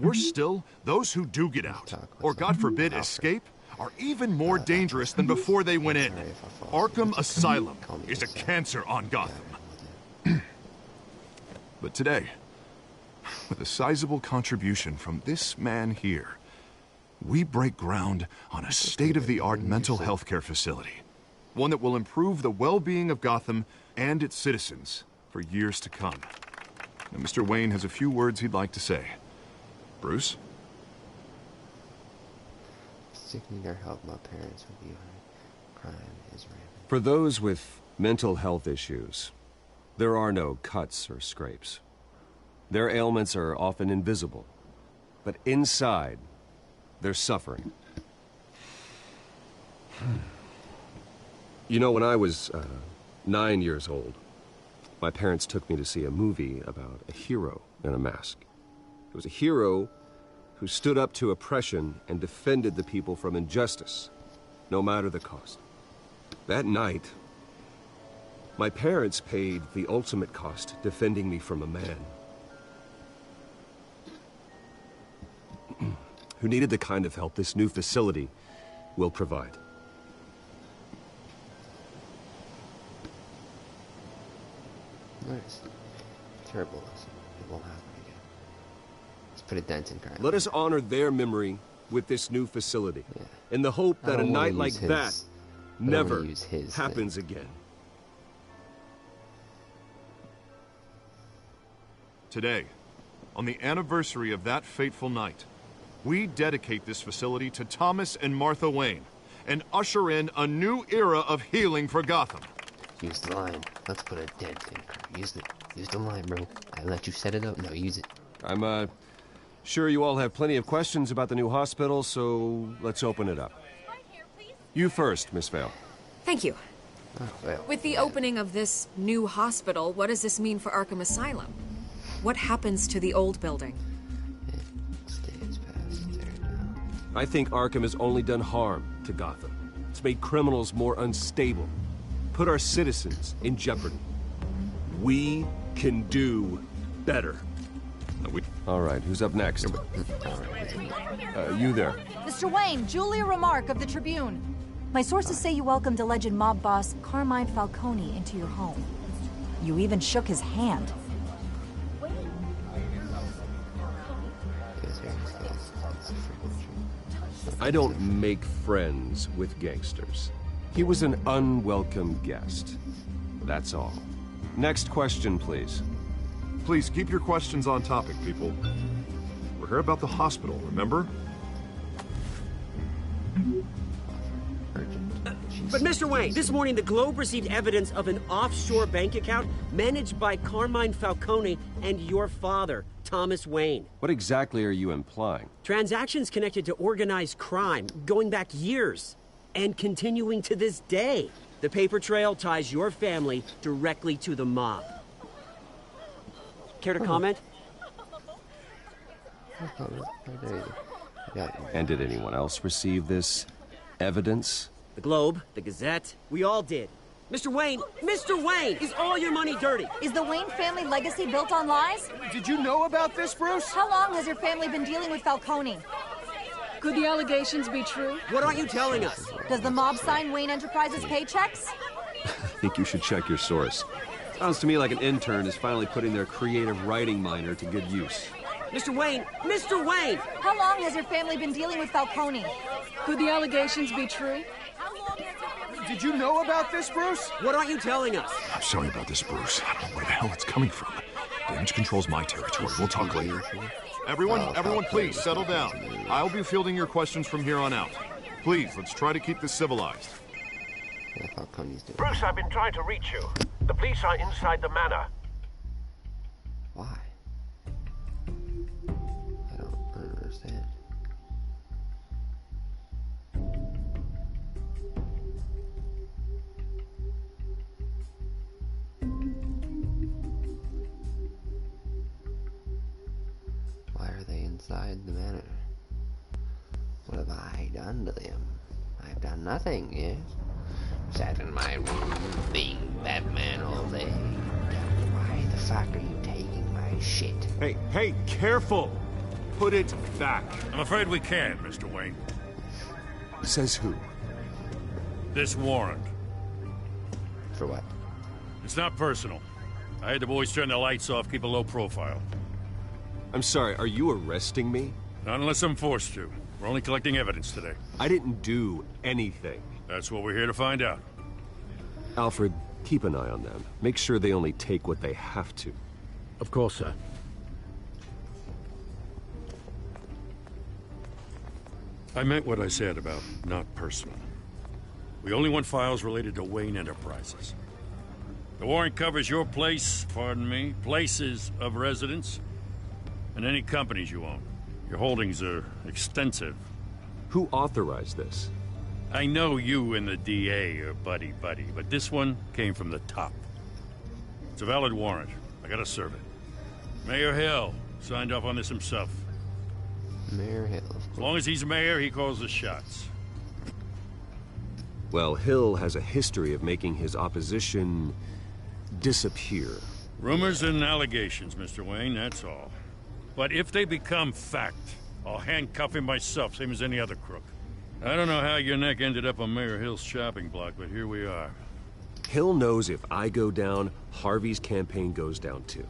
Worse still, those who do get out, or God forbid escape, are even more dangerous than before they went in. Arkham Asylum is a cancer on Gotham. But today, with a sizable contribution from this man here, we break ground on a state-of-the-art mental health care facility. One that will improve the well-being of Gotham and its citizens for years to come. Now, Mr. Wayne has a few words he'd like to say. Bruce? Seeking their help, my parents would be hurt. Crime is rampant. For those with mental health issues, there are no cuts or scrapes. Their ailments are often invisible, but inside, they're suffering. You know, when I was 9 years old, my parents took me to see a movie about a hero in a mask. It was a hero who stood up to oppression and defended the people from injustice, no matter the cost. That night, my parents paid the ultimate cost defending me from a man who needed the kind of help this new facility will provide. Nice. Terrible lesson. It won't happen again. Let's put a dent in crime. Let us honor their memory with this new facility, in the hope that a night like that never happens again. Today, on the anniversary of that fateful night, we dedicate this facility to Thomas and Martha Wayne and usher in a new era of healing for Gotham. Use the line. Let's put a dent in crime. Use the line, bro. I let you set it up. No, use it. I'm sure you all have plenty of questions about the new hospital, so let's open it up. You first, Miss Vale. Thank you. Oh, well. With the opening of this new hospital, what does this mean for Arkham Asylum? What happens to the old building? I think Arkham has only done harm to Gotham. It's made criminals more unstable, put our citizens in jeopardy. We can do better. All right, who's up next? You there. Mr. Wayne, Julia Remark of the Tribune. My sources say you welcomed alleged mob boss Carmine Falcone into your home. You even shook his hand. I don't make friends with gangsters. He was an unwelcome guest. That's all. Next question, please. Please keep your questions on topic, people. We're here about the hospital, remember? But Mr. Wayne, this morning the Globe received evidence of an offshore bank account managed by Carmine Falcone and your father, Thomas Wayne. What exactly are you implying? Transactions connected to organized crime, going back years, and continuing to this day. The paper trail ties your family directly to the mob. Care to comment? And did anyone else receive this evidence? The Globe, the Gazette, we all did. Mr. Wayne, is all your money dirty? Is the Wayne family legacy built on lies? Did you know about this, Bruce? How long has your family been dealing with Falcone? Could the allegations be true? What aren't you telling us? Does the mob sign Wayne Enterprises paychecks? I think you should check your source. Sounds to me like an intern is finally putting their creative writing minor to good use. Mr. Wayne! How long has your family been dealing with Falcone? Could the allegations be true? Did you know about this, Bruce? What aren't you telling us? I'm sorry about this, Bruce. I don't know where the hell it's coming from. Damage control's my territory. We'll talk later. Everyone, please, settle down. I'll be fielding your questions from here on out. Please, let's try to keep this civilized. Bruce, I've been trying to reach you. The police are inside the manor. Why? I don't understand. Why are they inside the manor? What have I done to them? I've done nothing, yes? Sat in my room being Batman all day. Why the fuck are you taking my shit? Hey, careful! Put it back. I'm afraid we can't, Mr. Wayne. Says who? This warrant. For what? It's not personal. I had the boys turn the lights off, keep a low profile. I'm sorry, are you arresting me? Not unless I'm forced to. We're only collecting evidence today. I didn't do anything. That's what we're here to find out. Alfred, keep an eye on them. Make sure they only take what they have to. Of course, sir. I meant what I said about not personal. We only want files related to Wayne Enterprises. The warrant covers your places of residence, and any companies you own. Your holdings are extensive. Who authorized this? I know you and the DA are buddy-buddy, but this one came from the top. It's a valid warrant. I gotta serve it. Mayor Hill signed off on this himself. Mayor Hill. As long as he's mayor, he calls the shots. Well, Hill has a history of making his opposition disappear. Rumors and allegations, Mr. Wayne, that's all. But if they become fact, I'll handcuff him myself, same as any other crook. I don't know how your neck ended up on Mayor Hill's shopping block, but here we are. Hill knows if I go down, Harvey's campaign goes down too.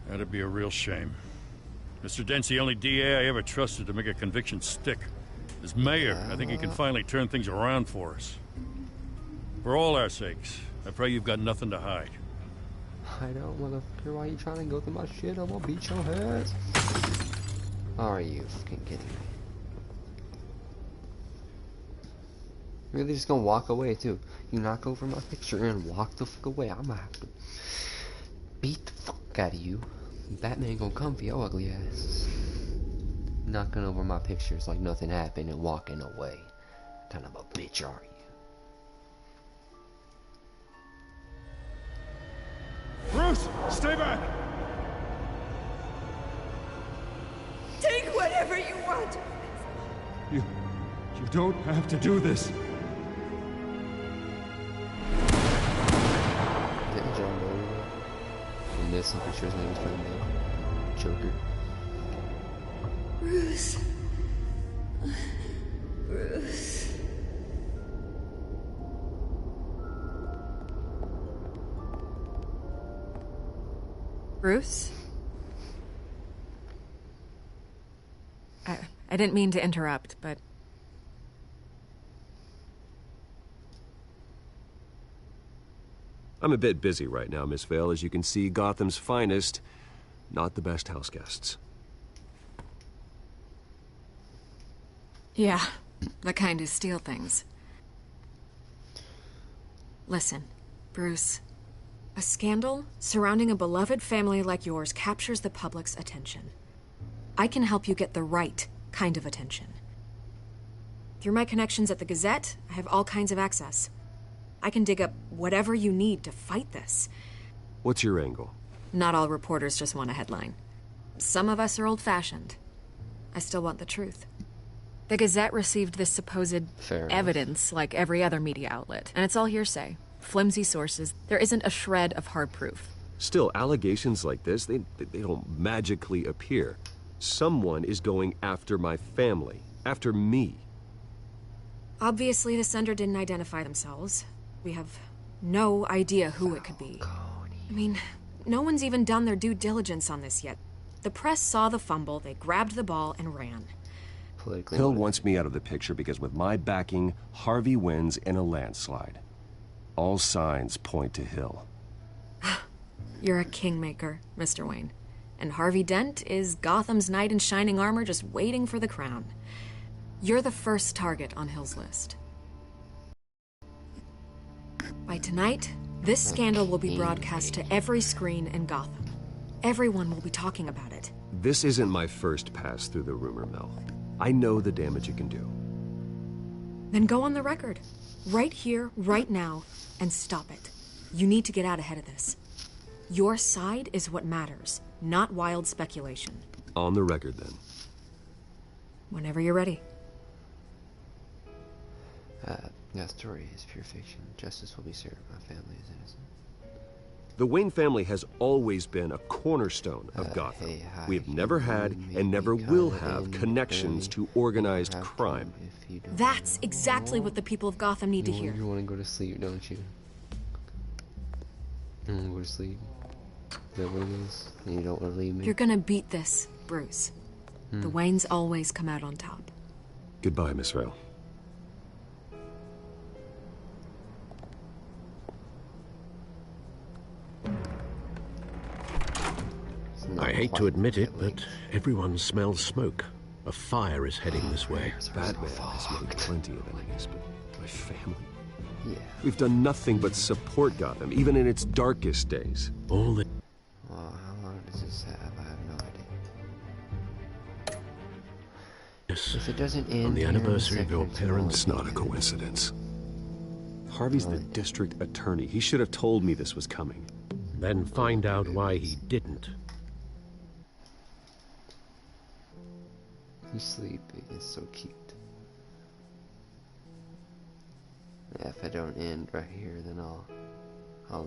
That'd be a real shame. Mr. Dent's the only DA I ever trusted to make a conviction stick. As mayor, I think he can finally turn things around for us. For all our sakes, I pray you've got nothing to hide. I don't, motherfucker. Why are you trying to go through my shit? I'm gonna beat your ass. Are you fucking kidding me? Really just gonna walk away too? You knock over my picture and walk the fuck away. I'm gonna have to beat the fuck out of you. Batman gonna come for your ugly ass. Knocking over my pictures like nothing happened and walking away. What kind of a bitch are you? Bruce, stay back! Take whatever you want. You don't have to do this. Didn't John know in this? I'm pretty sure his name is John Doe. Joker. Bruce. Bruce. Bruce? I didn't mean to interrupt, but... I'm a bit busy right now, Miss Vale. As you can see, Gotham's finest, not the best house guests. Yeah, the kind who steal things. Listen, Bruce. A scandal surrounding a beloved family like yours captures the public's attention. I can help you get the right kind of attention. Through my connections at the Gazette, I have all kinds of access. I can dig up whatever you need to fight this. What's your angle? Not all reporters just want a headline. Some of us are old-fashioned. I still want the truth. The Gazette received this supposed evidence like every other media outlet, and it's all hearsay. Flimsy sources. There isn't a shred of hard proof. Still, allegations like this, they don't magically appear. Someone is going after my family, after me. Obviously, the sender didn't identify themselves. We have no idea who it could be. I mean, no one's even done their due diligence on this yet. The press saw the fumble, they grabbed the ball and ran. Hill wants me out of the picture because with my backing, Harvey wins in a landslide. All signs point to Hill. You're a kingmaker, Mr. Wayne. And Harvey Dent is Gotham's knight in shining armor just waiting for the crown. You're the first target on Hill's list. By tonight, this scandal will be broadcast to every screen in Gotham. Everyone will be talking about it. This isn't my first pass through the rumor mill. I know the damage it can do. Then go on the record. Right here, right now, and stop it. You need to get out ahead of this. Your side is what matters, not wild speculation. On the record, then. Whenever you're ready. That story is pure fiction. Justice will be served. My family is innocent. The Wayne family has always been a cornerstone of Gotham. We have never had and never will have connections to organized crime. That's exactly what the people of Gotham need to hear. You want to go to sleep, don't you? You want to go to sleep? Is that what it is? And you don't want to leave me? You're gonna beat this, Bruce. The Waynes always come out on top. Goodbye, Miss Vale. I hate to admit it, but everyone smells smoke. A fire is heading this way. Batman has made plenty of enemies, but my family? Yeah. We've done nothing but support Gotham, even in its darkest days. All the... Well, how long does this have? I have no idea. If it doesn't end on the anniversary of your parents... It's not a coincidence. Harvey's the district attorney. He should have told me this was coming. Then find out why he didn't. He's sleeping. It's so cute. Yeah, if I don't end right here, then I'll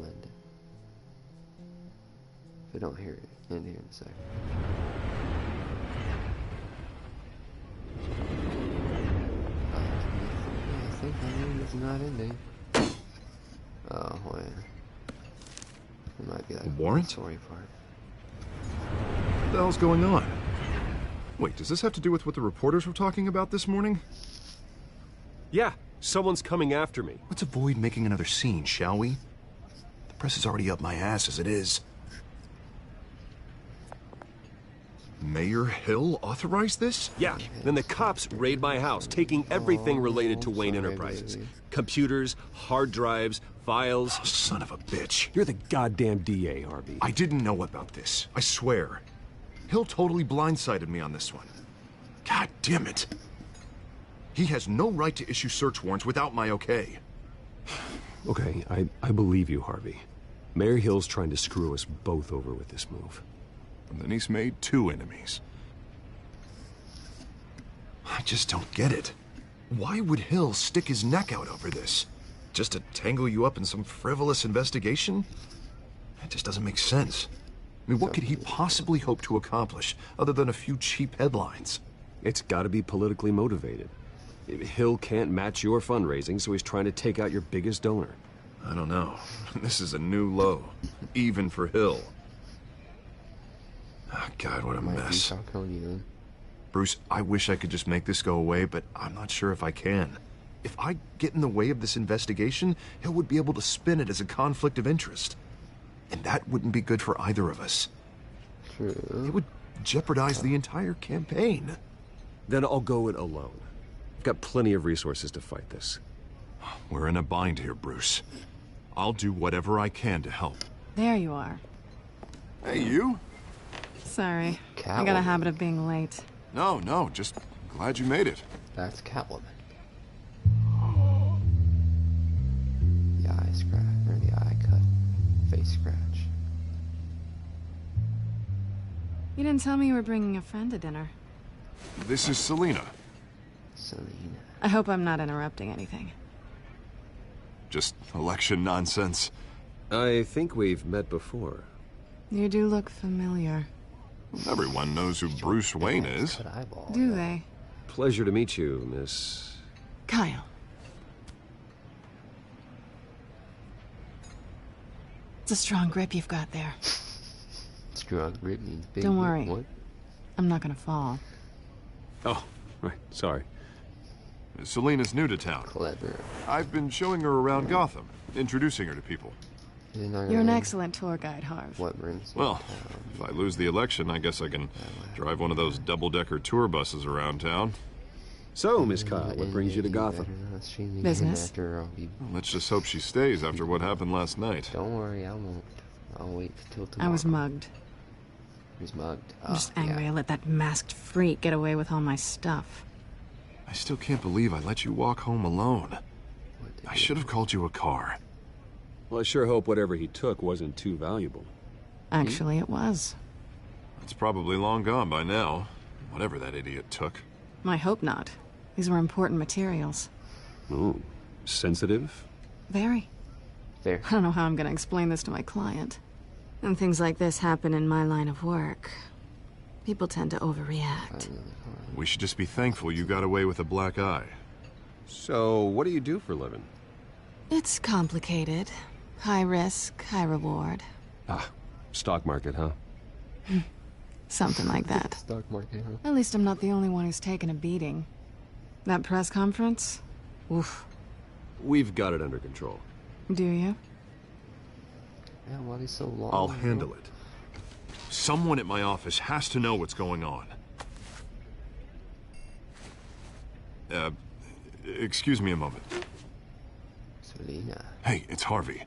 end it. If I don't hear it, end here in a second. I think my name is not ending. Oh, wait. It might be like a warrant? Story part. What the hell's going on? Wait, does this have to do with what the reporters were talking about this morning? Yeah, someone's coming after me. Let's avoid making another scene, shall we? The press is already up my ass as it is. Mayor Hill authorized this? Yeah, then the cops raid my house, taking everything related to Wayne Enterprises. Computers, hard drives, files. Oh, son of a bitch. You're the goddamn DA, Harvey. I didn't know about this. I swear. Hill totally blindsided me on this one. God damn it. He has no right to issue search warrants without my okay. Okay, I believe you, Harvey. Mayor Hill's trying to screw us both over with this move. And then he's made two enemies. I just don't get it. Why would Hill stick his neck out over this? Just to tangle you up in some frivolous investigation? That just doesn't make sense. I mean, what could he possibly hope to accomplish other than a few cheap headlines? It's got to be politically motivated. Hill can't match your fundraising, so he's trying to take out your biggest donor. I don't know. This is a new low, even for Hill. Oh, God, what a mess. Bruce, I wish I could just make this go away, but I'm not sure if I can. If I get in the way of this investigation, Hill would be able to spin it as a conflict of interest. And that wouldn't be good for either of us. True. It would jeopardize the entire campaign. Then I'll go it alone. I've got plenty of resources to fight this. We're in a bind here, Bruce. I'll do whatever I can to help. There you are. Hey, you? Sorry. I got a Catwoman. habit of being late. No, just glad you made it. That's Catwoman. The eye scratch, or the eye cut. Face scratch. You didn't tell me you were bringing a friend to dinner. This is Selina. Selina. I hope I'm not interrupting anything. Just election nonsense. I think we've met before. You do look familiar. Everyone knows who Bruce Wayne is. Do they? Pleasure to meet you, Miss... Kyle. It's a strong grip you've got there. Strong grip means big. Don't worry. What? I'm not gonna fall. Oh, right. Sorry. Selina's new to town. Clever. I've been showing her around Gotham, introducing her to people. You're an excellent tour guide, Harv. What brings? Well, if I lose the election, I guess I can drive one of those double-decker tour buses around town. So, Miss Kyle, what brings you to Gotham? Business. Well, let's just hope she stays after what happened last night. Don't worry, I won't. I'll wait till tomorrow. I was mugged. He was mugged. I'm just angry I let that masked freak get away with all my stuff. I still can't believe I let you walk home alone. I should have called you a car. Well, I sure hope whatever he took wasn't too valuable. Actually, it was. It's probably long gone by now, whatever that idiot took. I hope not. These were important materials. Ooh, sensitive? Very. Fair. I don't know how I'm gonna explain this to my client. And things like this happen in my line of work. People tend to overreact. We should just be thankful you got away with a black eye. So, what do you do for a living? It's complicated. High risk, high reward. Ah, stock market, huh? Something like that. Stock market, huh? At least I'm not the only one who's taken a beating. That press conference? Oof. We've got it under control. Do you? Yeah, why are they so long? I'll handle it. Someone at my office has to know what's going on. Excuse me a moment. Selina. Hey, it's Harvey.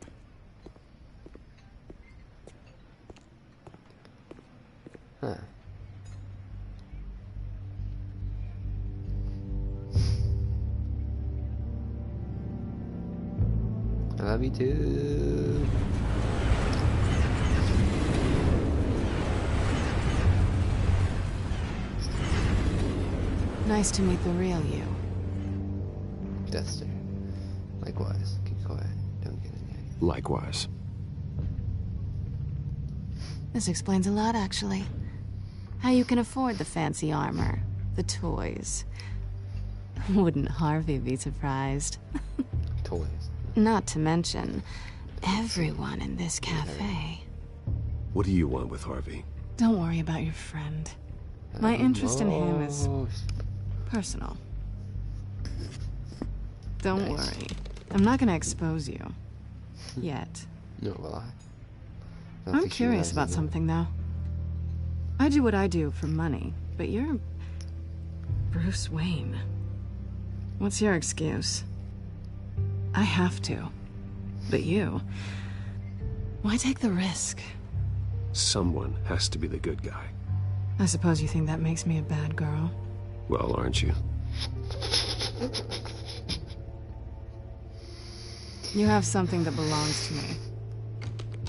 Huh. I love you too. Nice to meet the real you. Death stare. Likewise. Keep quiet. Don't get in there. Likewise. This explains a lot, actually. How you can afford the fancy armor, the toys. Wouldn't Harvey be surprised? Toys. Not to mention, everyone in this cafe. What do you want with Harvey? Don't worry about your friend. My interest in him is personal. Don't worry. I'm not gonna expose you. Yet. No, will I? I'm curious about something, though. I do what I do for money, but you're... Bruce Wayne. What's your excuse? I have to. But you... Why take the risk? Someone has to be the good guy. I suppose you think that makes me a bad girl. Well, aren't you? You have something that belongs to me.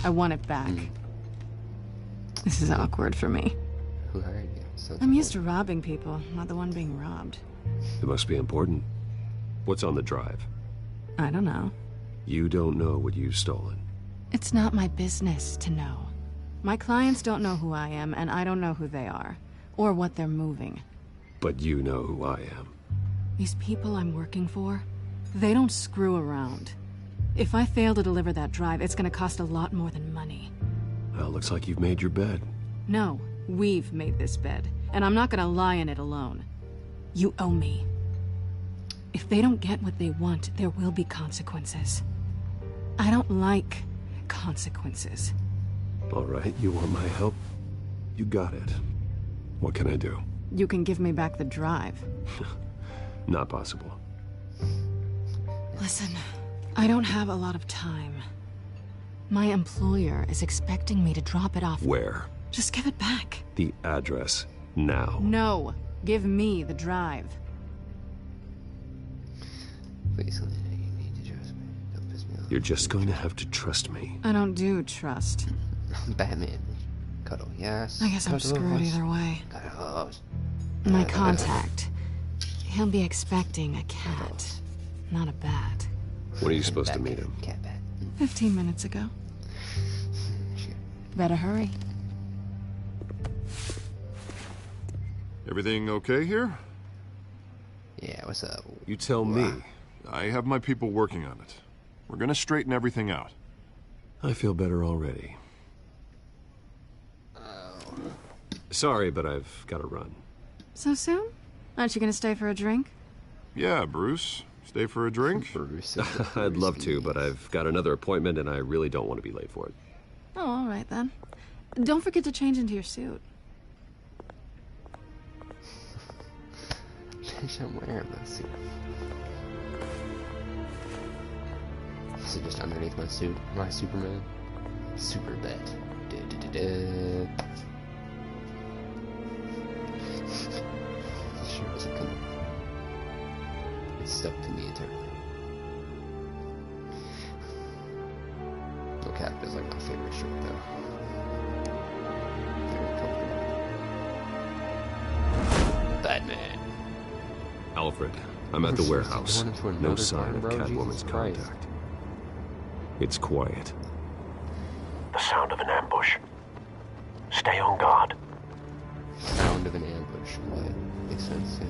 I want it back. This is awkward for me. Who hired you? I'm used to robbing people, not the one being robbed. It must be important. What's on the drive? I don't know. You don't know what you've stolen. It's not my business to know. My clients don't know who I am, and I don't know who they are, or what they're moving. But you know who I am. These people I'm working for, they don't screw around. If I fail to deliver that drive, it's gonna cost a lot more than money. Well, looks like you've made your bed. No, we've made this bed, and I'm not gonna lie in it alone. You owe me. If they don't get what they want, there will be consequences. I don't like consequences. All right, you want my help? You got it. What can I do? You can give me back the drive. Not possible. Listen, I don't have a lot of time. My employer is expecting me to drop it off. Where? Just give it back. The address, now. No. Give me the drive. Please, you need to trust me. Don't piss me off. You're just going to have to trust me. I don't do trust. Batman. Cuddle, yes. I guess I'm screwed either way. My contact. He'll be expecting a cat, not a bat. When are you supposed to meet him? Cat bat. 15 minutes ago. Better hurry. Everything okay here? Yeah, what's up? You tell me. I have my people working on it. We're gonna straighten everything out. I feel better already. Sorry, but I've got to run. So soon? Aren't you gonna stay for a drink? Yeah, Bruce. Stay for a drink? Bruce. I'd love to, but I've got another appointment and I really don't want to be late for it. Oh, all right then. Don't forget to change into your suit. Bitch, I'm wearing my suit. Is it just underneath my suit? My Superman? Super bet. Sure doesn't come. It's stuck to me eternally. No cap is like my favorite shirt though. Very comfortable. Batman. Alfred, I'm at the warehouse. No sign of Catwoman's contact. It's quiet. The sound of an ambush. Stay on guard. Sound of an ambush. What? Makes sense, yeah.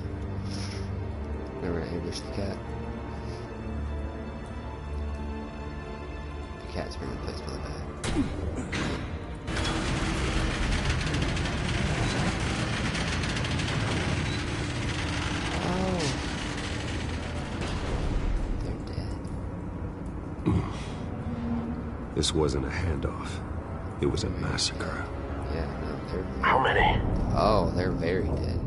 Never ambush the cat. The cat's been replaced by the bat. Oh. They're dead. This wasn't a handoff. It was a massacre. Yeah, no, they're... How many? Oh, they're very dead.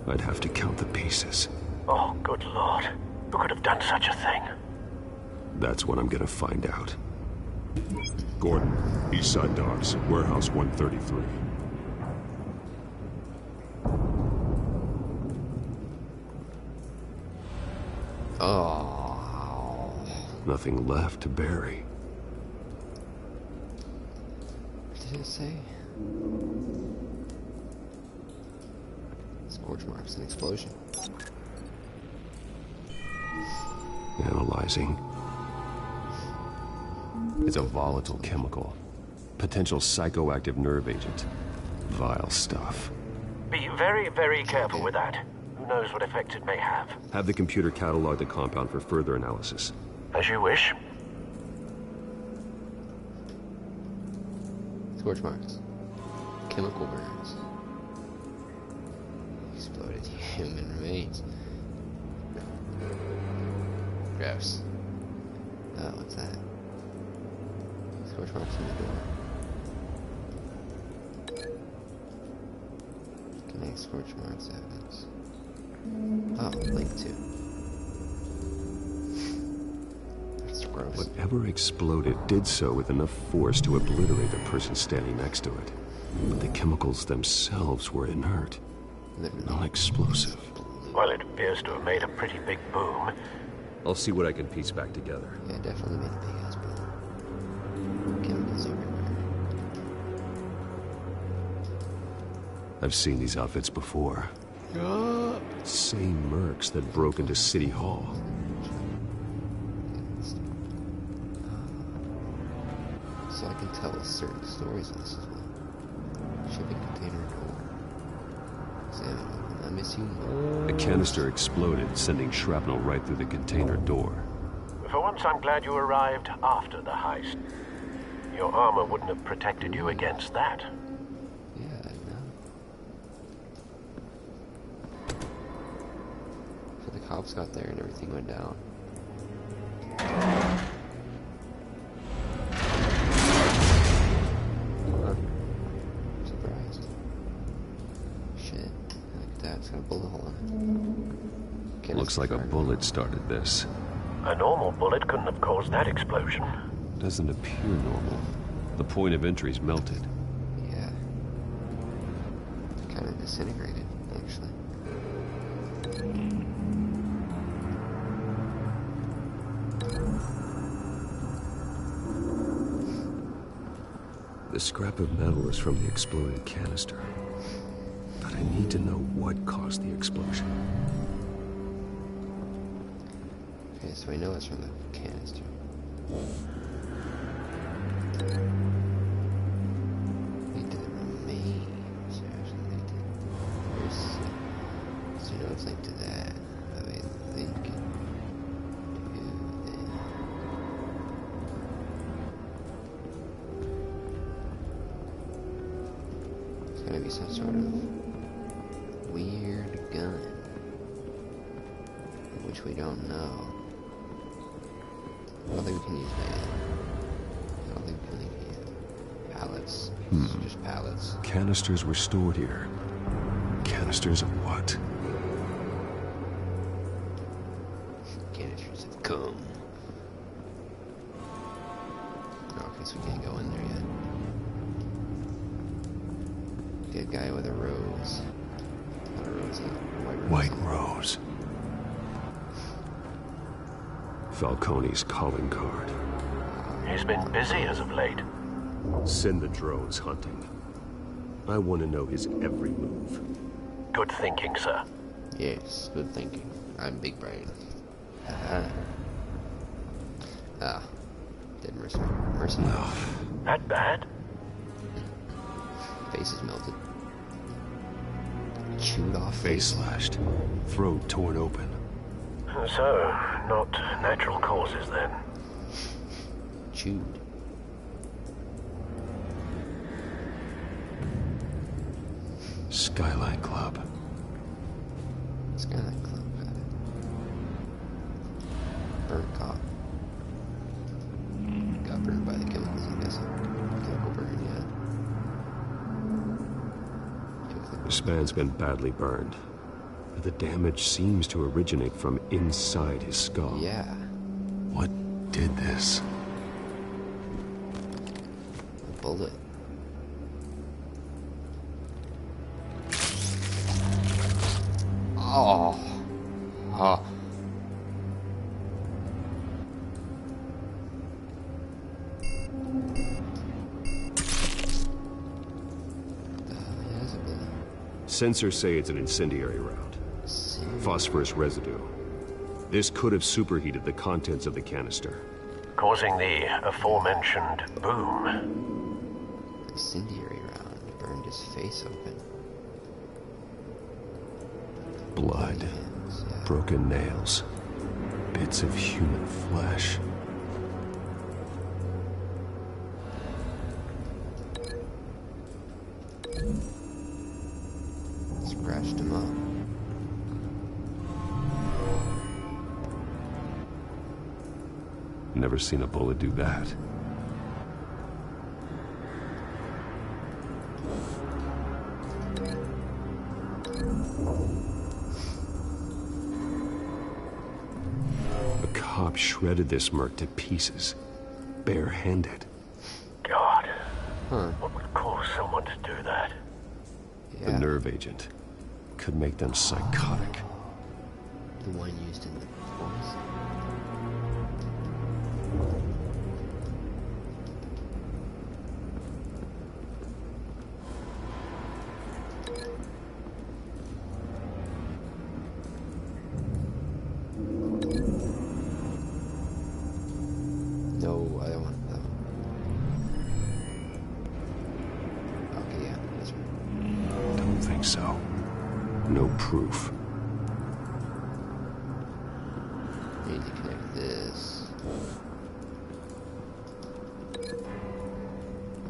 I'd have to count the pieces. Oh, good Lord. Who could have done such a thing? That's what I'm gonna find out. Gordon, East Side Docks, Warehouse 133. Oh. Nothing left to bury. What did it say? Scorch marks, an explosion. Analyzing. It's a volatile chemical. Potential psychoactive nerve agent. Vile stuff. Be very, very careful with that. Who knows what effect it may have. Have the computer catalog the compound for further analysis. As you wish. Scorch marks. Chemical burns. Exploded human remains. Gross. Oh, what's that? Scorch marks in the door. Connect scorch marks evidence. Oh, link to. That's gross. Whatever exploded did so with enough force to obliterate the person standing next to it. But the chemicals themselves were inert. Non-explosive. Well, it appears to have made a pretty big boom. I'll see what I can piece back together. Yeah, definitely made a big ass boom. Chemicals everywhere. I've seen these outfits before. Same mercs that broke into City Hall. So I can tell certain stories on this as well. Shipping container door. Examine. I'm missing. A canister exploded, sending shrapnel right through the container door. For once, I'm glad you arrived after the heist. Your armor wouldn't have protected you against that. Yeah, I know. So the cops got there and everything went down. Surprised. Shit. Look at that. It's got a bullet hole in it. Looks like a bullet started this. A normal bullet couldn't have caused that explosion. doesn't appear normal. The point of entry's melted. Yeah. Kind of disintegrated, actually. The scrap of metal is from the exploded canister. But I need to know what caused the explosion. Okay, so we know it's from the canister. Lead to the remains. Actually, lead to Bruce. So you know it's linked to that. I mean, link to that. It's gonna be some sort of weird gun, which we don't know. I don't think we can use that. I don't think we can use pallets. It's just pallets. Canisters were stored here. Canisters of what? Canisters of cum. Oh, okay, so we can't go in there yet. Get a guy with a rose. Not a rose, a white rose. White rose. Falcone's calling card. He's been busy as of late. Send the drones hunting. I want to know his every move. Good thinking, sir. Yes, good thinking. I'm big brain. Didn't mercy. No. That bad? Face is melted. Chewed off Face slashed. Throat torn open. So, not natural causes then. Chewed. Skyline Club. Skyline Club, got it. Burnt cop. Got burned by the chemicals, I guess. Chemical burn, yeah. This man's been badly burned. But the damage seems to originate from inside his skull. Yeah. What did this? A bullet. Oh. Oh. Sensors say it's an incendiary round. Phosphorus residue. This could have superheated the contents of the canister. Causing the aforementioned boom. Incendiary round burned his face open. Blood. Broken nails. Bits of human flesh. Scratched him up. Never seen a bullet do that. A cop shredded this merc to pieces, bare-handed. God. Huh. What would cause someone to do that? Yeah. A nerve agent. Could make them psychotic. The one used in the force. No, I don't want that one. Okay, yeah, that's right. Don't think so. No proof. Need to connect this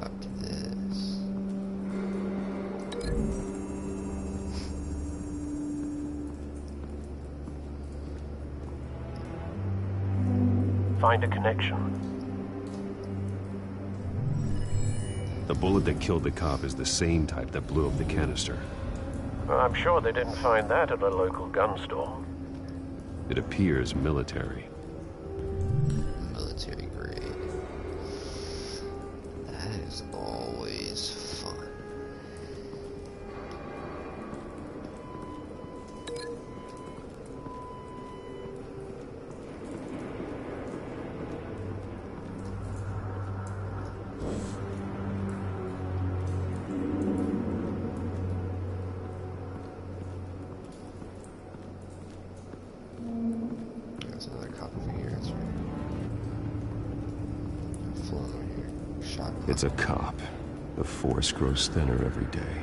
up to this. Find a connection. The bullet that killed the cop is the same type that blew up the canister. Well, I'm sure they didn't find that at a local gun store. It appears military. Military grade. is always fun. There's another cop over here. That's right. Flown over here. Shot. It's a cop. The force grows thinner every day.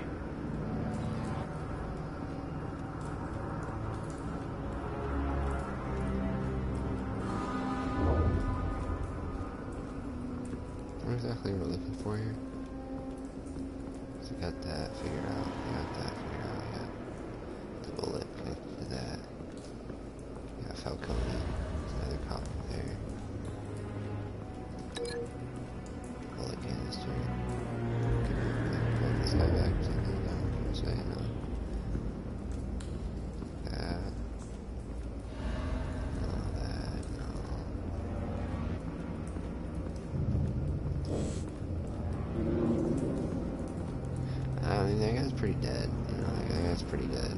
What exactly we're looking for here? So we got that figured out. We got that figured out. We got the bullet connected to that. We got Falcone. There's another cop over there. Bullet canister. Pull this guy back or something. Is that what you're saying? No. That. No, that. No. I mean, that guy's pretty dead. You know, that guy's pretty dead.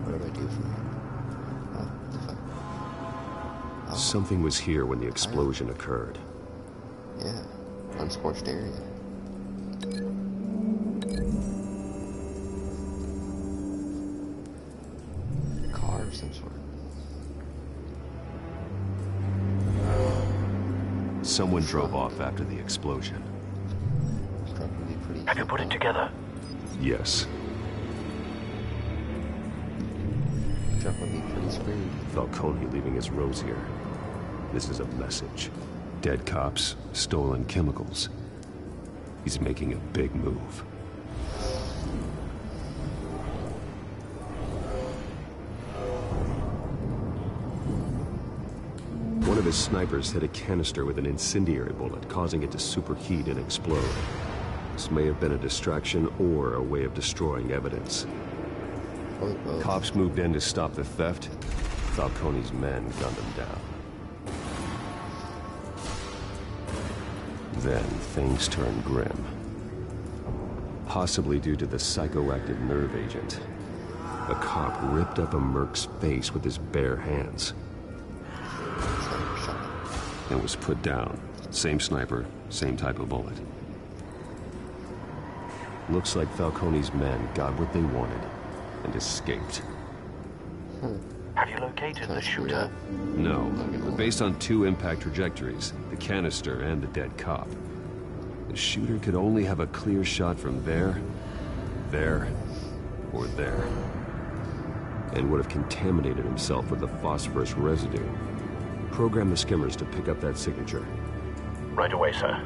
What do I do from here? Oh, what the fuck? Oh, Something was here when the explosion occurred. yeah. Unscorched area. Car of some sort. Someone drove off after the explosion. Truck would be pretty. Have you put it together? Yes. Truck would be pretty screwed. Falcone leaving his rose here. This is a message. Dead cops, stolen chemicals. He's making a big move. One of his snipers hit a canister with an incendiary bullet, causing it to superheat and explode. This may have been a distraction or a way of destroying evidence. Cops moved in to stop the theft. Falcone's men gunned him down. Then things turned grim. Possibly due to the psychoactive nerve agent. A cop ripped up a merc's face with his bare hands. And was put down. Same sniper, same type of bullet. Looks like Falcone's men got what they wanted and escaped. Have you located the shooter? No, but based on two impact trajectories, the canister and the dead cop, the shooter could only have a clear shot from there, or there, and would have contaminated himself with the phosphorus residue. Program the skimmers to pick up that signature. Right away, sir.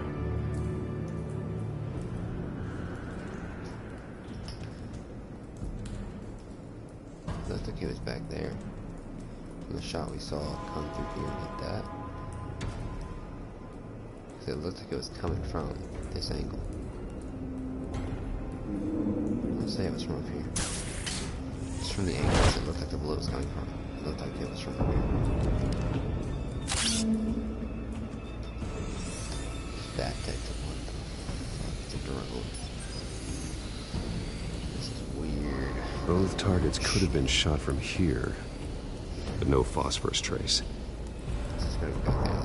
Looked like he was back there. From the shot we saw come through here like that. So it looked like it was coming from this angle. Let's say it was from up here. It's from the angles it looked like the bullet was coming from. It looked like it was from up here. That detective, what the fuck? It's a drone. This is weird. Both targets could have been shot from here, but no phosphorus trace. This is gonna go back there.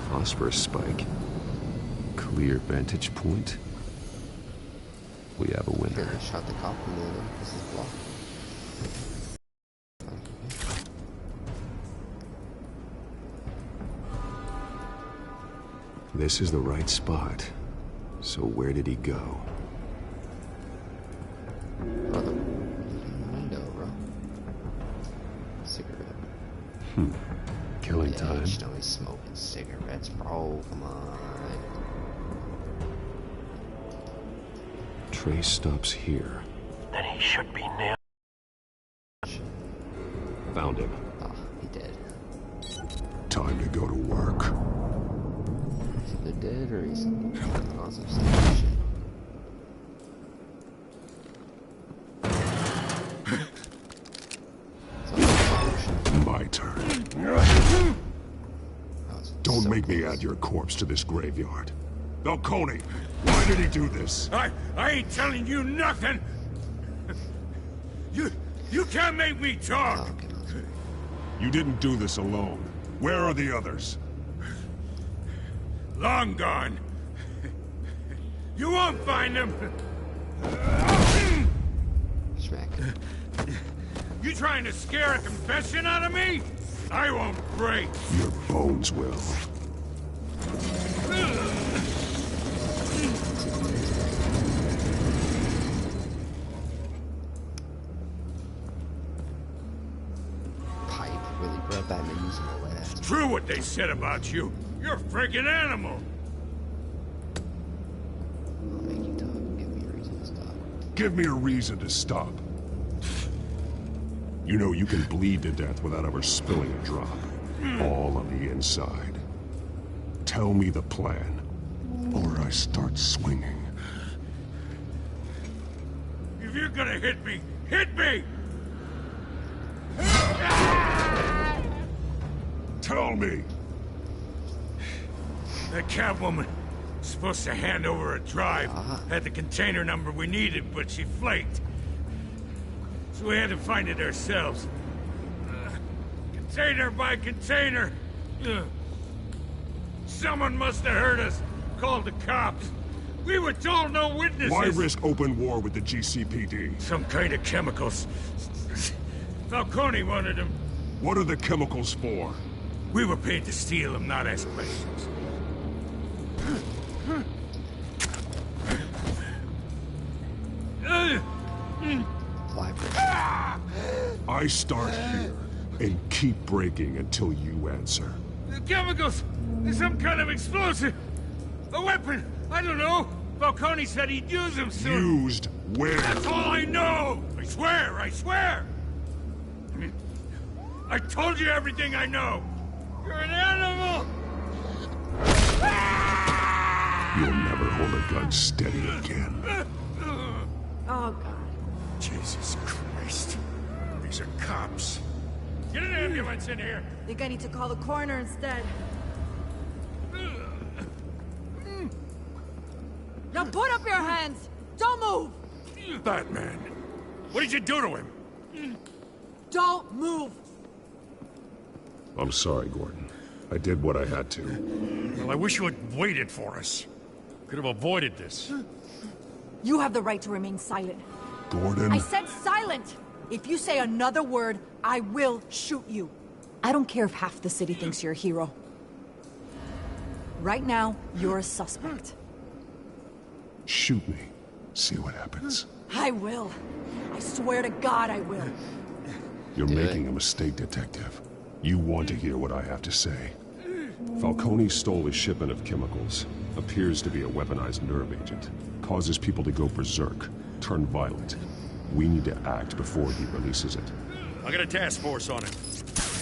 Phosphorus spike. Clear vantage point. We have a winner. Here, I shot the cop from the other. This is blocked. This is the right spot. So where did he go? Brother, window, bro. Cigarette. Killing time. Just always smoking cigarettes, bro. Come on. trace stops here. Then he should be near. Found him. Oh, he dead. Time to go to work. He's either dead or he's on some stupid shit. My turn. Don't make me add your corpse to this graveyard. Falcone, why did he do this? I ain't telling you nothing. You can't make me talk. You didn't do this alone. Where are the others? Long gone. You won't find them. Smack. You trying to scare a confession out of me? I won't break. Your bones will. Pipe really brought back me using a lead. It's true what they said about you. You're a freaking animal. I'll make you talk. Give me a reason to stop. Give me a reason to stop. You know you can bleed to death without ever spilling a drop. All on the inside. Tell me the plan, or I start swinging. If you're gonna hit me, hit me! Tell me! That Catwoman was supposed to hand over a drive. Had the container number we needed, but she flaked. So we had to find it ourselves. Container by container. Someone must have heard us. Called the cops. We were told no witnesses. Why risk open war with the GCPD? Some kind of chemicals. Falcone wanted them. What are the chemicals for? We were paid to steal them, not ask questions. I start here and keep breaking until you answer. The chemicals! There's some kind of explosive! A weapon! I don't know! Falcone said he'd use them soon! Used where? That's all I know! I swear! I swear! I told you everything I know! You're an animal! You'll never hold a gun steady again. Oh, God. Jesus Christ. These are cops. Get an ambulance in here! Think I need to call the coroner instead. Now put up your hands! Don't move! Batman! What did you do to him? Don't move! I'm sorry, Gordon. I did what I had to. Well, I wish you had waited for us. Could have avoided this. You have the right to remain silent. Gordon? I said silent! If you say another word, I will shoot you. I don't care if half the city thinks you're a hero. Right now, you're a suspect. Shoot me. See what happens. I will. I swear to God I will. You're making a mistake, Detective. You want to hear what I have to say. Falcone stole a shipment of chemicals. Appears to be a weaponized nerve agent. Causes people to go berserk. Turn violent. We need to act before he releases it. I got a task force on it.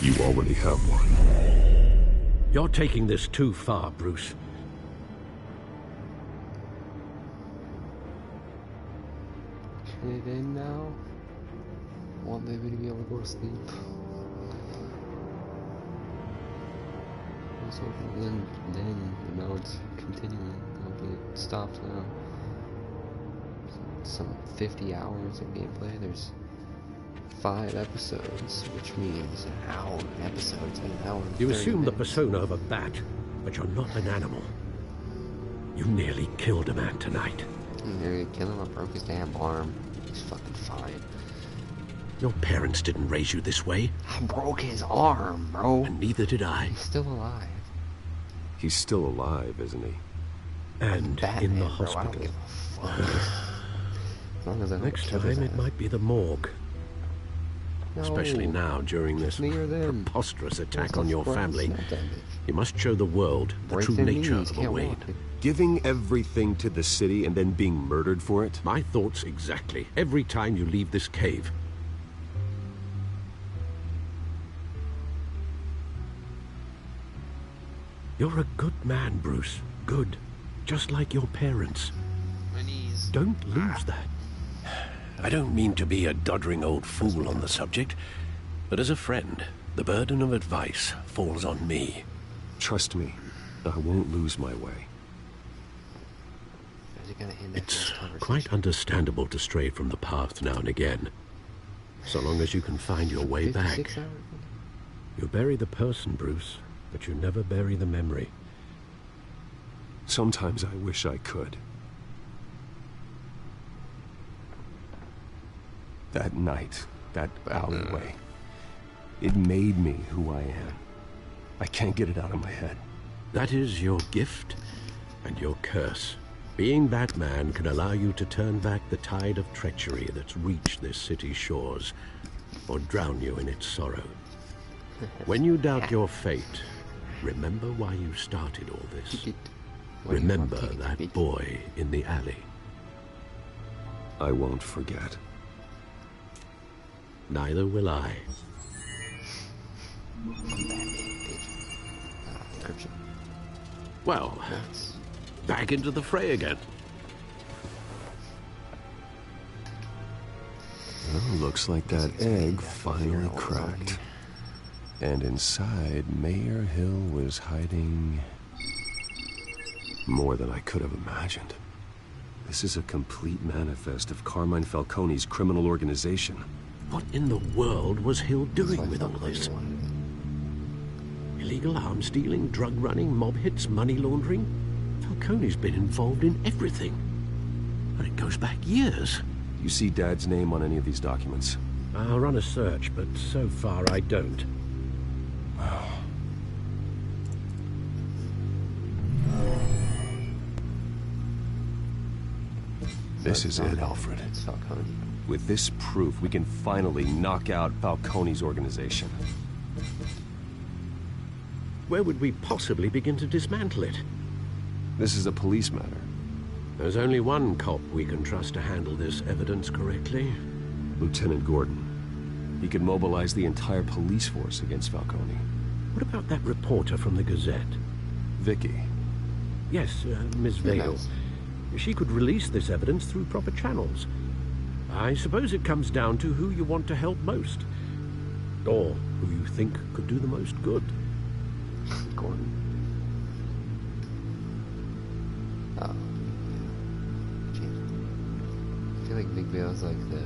You already have one. You're taking this too far, Bruce. Turn it in now. I want baby to be able to go to sleep. So then you know it's continuing. Hopefully it stops now. Some 50 hours of gameplay. There's 5 episodes, which means an hour an episode. It's an hour. You assume the persona of a bat, but you're not an animal. You nearly killed a man tonight. You nearly killed him. I broke his damn arm. He's fucking fine. Your parents didn't raise you this way. I broke his arm, bro. And neither did I. He's still alive. He's still alive, isn't he? And Batman, in the bro, hospital. I don't give a fuck. As long as I don't Next kill his time, it ass. might be the morgue. No. Especially now, during this preposterous attack on your family. You must show the world the Break true their nature knees, of a can't Wayne. walk. Giving everything to the city and then being murdered for it? My thoughts exactly. Every time you leave this cave. You're a good man, Bruce. Good. Just like your parents. Don't lose that. I don't mean to be a doddering old fool on the subject, but as a friend, the burden of advice falls on me. Trust me, I won't lose my way. It's quite understandable to stray from the path now and again, so long as you can find your way back. You bury the person, Bruce, but you never bury the memory. Sometimes I wish I could. That night, that alleyway, it made me who I am. I can't get it out of my head. That is your gift and your curse. Being Batman can allow you to turn back the tide of treachery that's reached this city's shores, or drown you in its sorrow. When you doubt your fate, remember why you started all this. Remember that boy in the alley. I won't forget. Neither will I. Well, back into the fray again. Well, looks like that egg finally cracked. And inside, Mayor Hill was hiding more than I could have imagined. This is a complete manifest of Carmine Falcone's criminal organization. What in the world was Hill doing with all this? Illegal arms dealing, drug running, mob hits, money laundering? Falcone's been involved in everything. And it goes back years. You see Dad's name on any of these documents? I'll run a search, but so far I don't. This is it, Alfred. With this proof, we can finally knock out Falcone's organization. Where would we possibly begin to dismantle it? This is a police matter. There's only one cop we can trust to handle this evidence correctly. Lieutenant Gordon. He could mobilize the entire police force against Falcone. What about that reporter from the Gazette? Vicky. Yes, Miss Vale. She could release this evidence through proper channels. I suppose it comes down to who you want to help most. Or who you think could do the most good. Gordon. Oh. I feel like Vic Vale's like the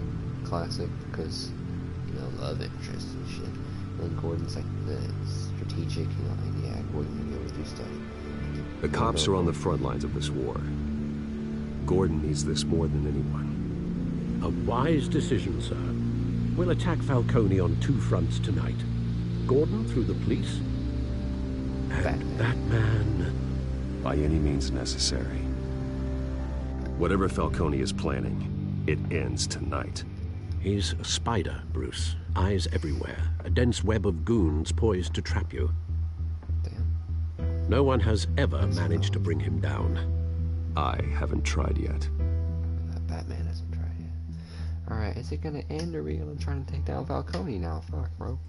classic because, you know, love interest and shit. And then Gordon's like the strategic, you know, like, yeah, Gordon can go through stuff. The cops are on the front lines of this war. Gordon needs this more than anyone. A wise decision, sir. We'll attack Falcone on two fronts tonight. Gordon through the police, and Batman. By any means necessary. Whatever Falcone is planning, it ends tonight. He's a spider, Bruce. Eyes everywhere. A dense web of goons poised to trap you. Damn. No one has ever managed to bring him down. I haven't tried yet. Batman hasn't tried yet. Alright, is it gonna end or are we gonna try to take down Falcone now? Fuck, bro.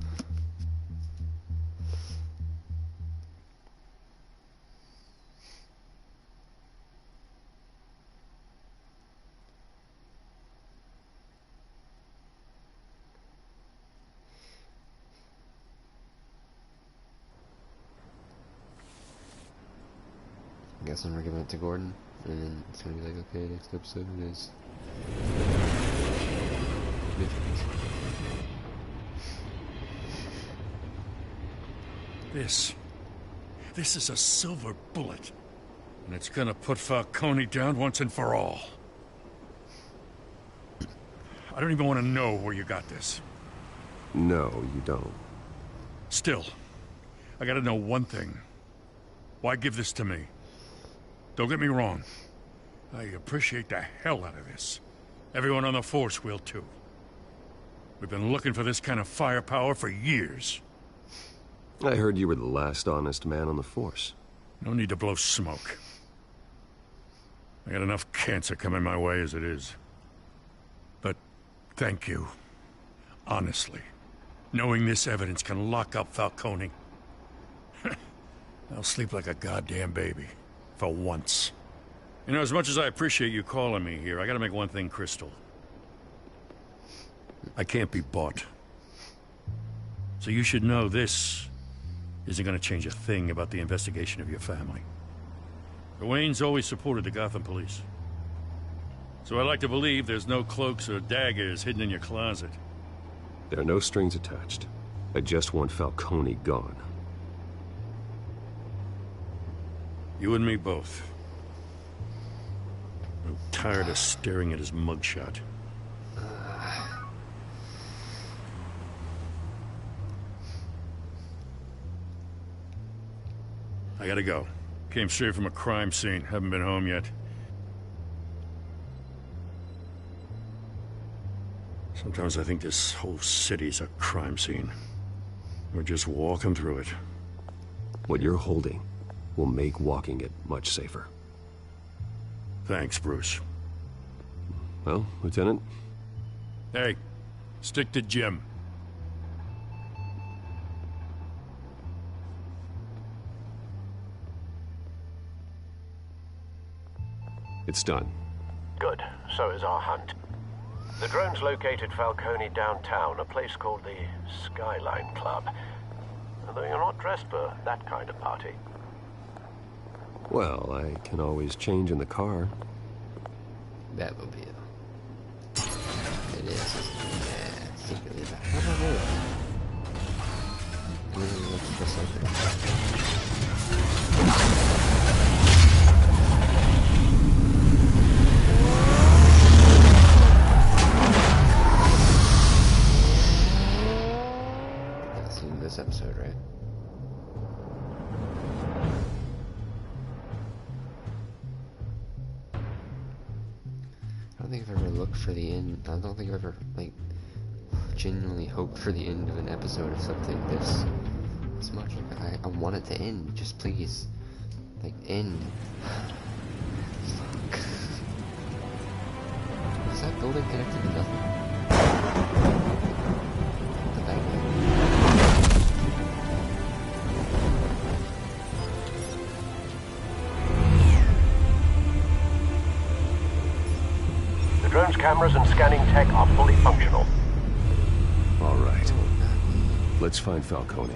I'm guessing we're giving it to Gordon, and then it's gonna be like, okay, next episode is This is a silver bullet, and it's gonna put Falcone down once and for all. I don't even want to know where you got this. No, you don't. Still, I gotta know one thing. Why give this to me? Don't get me wrong. I appreciate the hell out of this. Everyone on the force will too. We've been looking for this kind of firepower for years. I heard you were the last honest man on the force. No need to blow smoke. I got enough cancer coming my way as it is. But thank you. Honestly. Knowing this evidence can lock up Falcone. I'll sleep like a goddamn baby. For once. You know, as much as I appreciate you calling me here, I gotta make one thing crystal. I can't be bought. So you should know this isn't gonna change a thing about the investigation of your family. The Waynes always supported the Gotham police. So I like to believe there's no cloaks or daggers hidden in your closet. There are no strings attached. I just want Falcone gone. You and me both. I'm tired of staring at his mugshot. I gotta go. Came straight from a crime scene. Haven't been home yet. Sometimes I think this whole city's a crime scene. We're just walking through it. What you're holding will make walking it much safer. Thanks, Bruce. Well, Lieutenant? Hey, stick to Jim. It's done. Good. So is our hunt. The drones located Falcone downtown, a place called the Skyline Club. Although you're not dressed for that kind of party. Well, I can always change in the car. Batmobile. It is. Yeah, secretly that. How about that? Really looking for something. This episode, right? I don't think I've ever looked for the end. I don't think I've ever, like, genuinely hoped for the end of an episode of something this much. Like, I want it to end. Just please. Like, end. Fuck. Is that building connected to nothing? The bad guy. The drone's cameras and scanning tech are fully functional. All right. Let's find Falcone.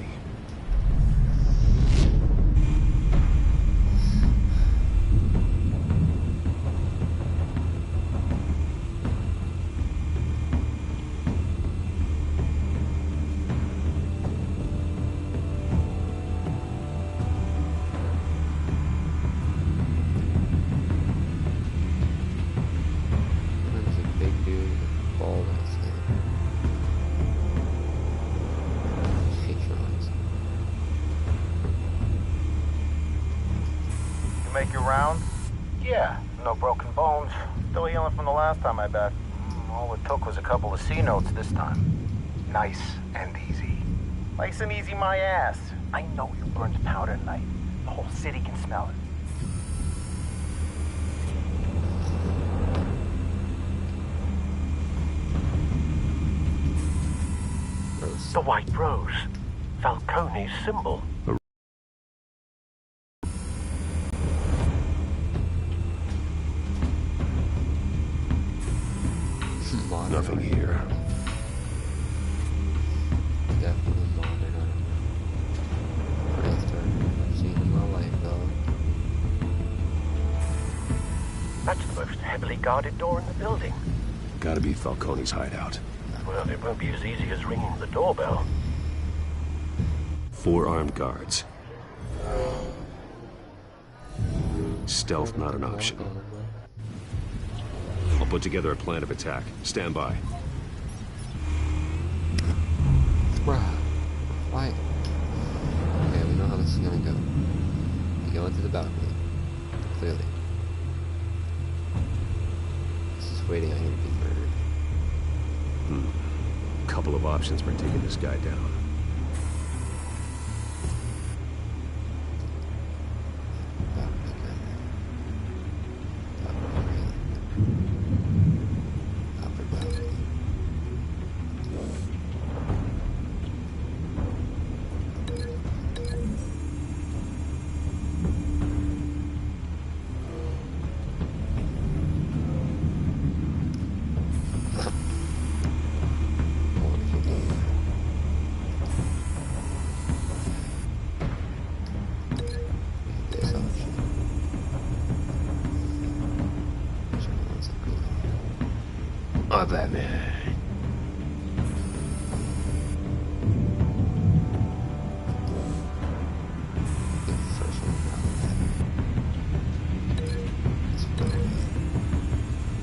Make your round? Yeah, no broken bones. Still healing from the last time, I bet. All it took was a couple of C notes this time. Nice and easy. Nice and easy, my ass. I know you burned powder tonight. The whole city can smell it. The white rose. Falcone's symbol. Nothing here. Definitely modern. I don't know. I've seen in my life, though. That's the most heavily guarded door in the building. Gotta be Falcone's hideout. Well, it won't be as easy as ringing the doorbell. 4 armed guards. Stealth not an option. I'll put together a plan of attack. Stand by. Bruh. Why? Okay, we know how this is gonna go. You go into the balcony. Clearly. This is waiting on him to be murdered. Couple of options for taking this guy down. My Batman.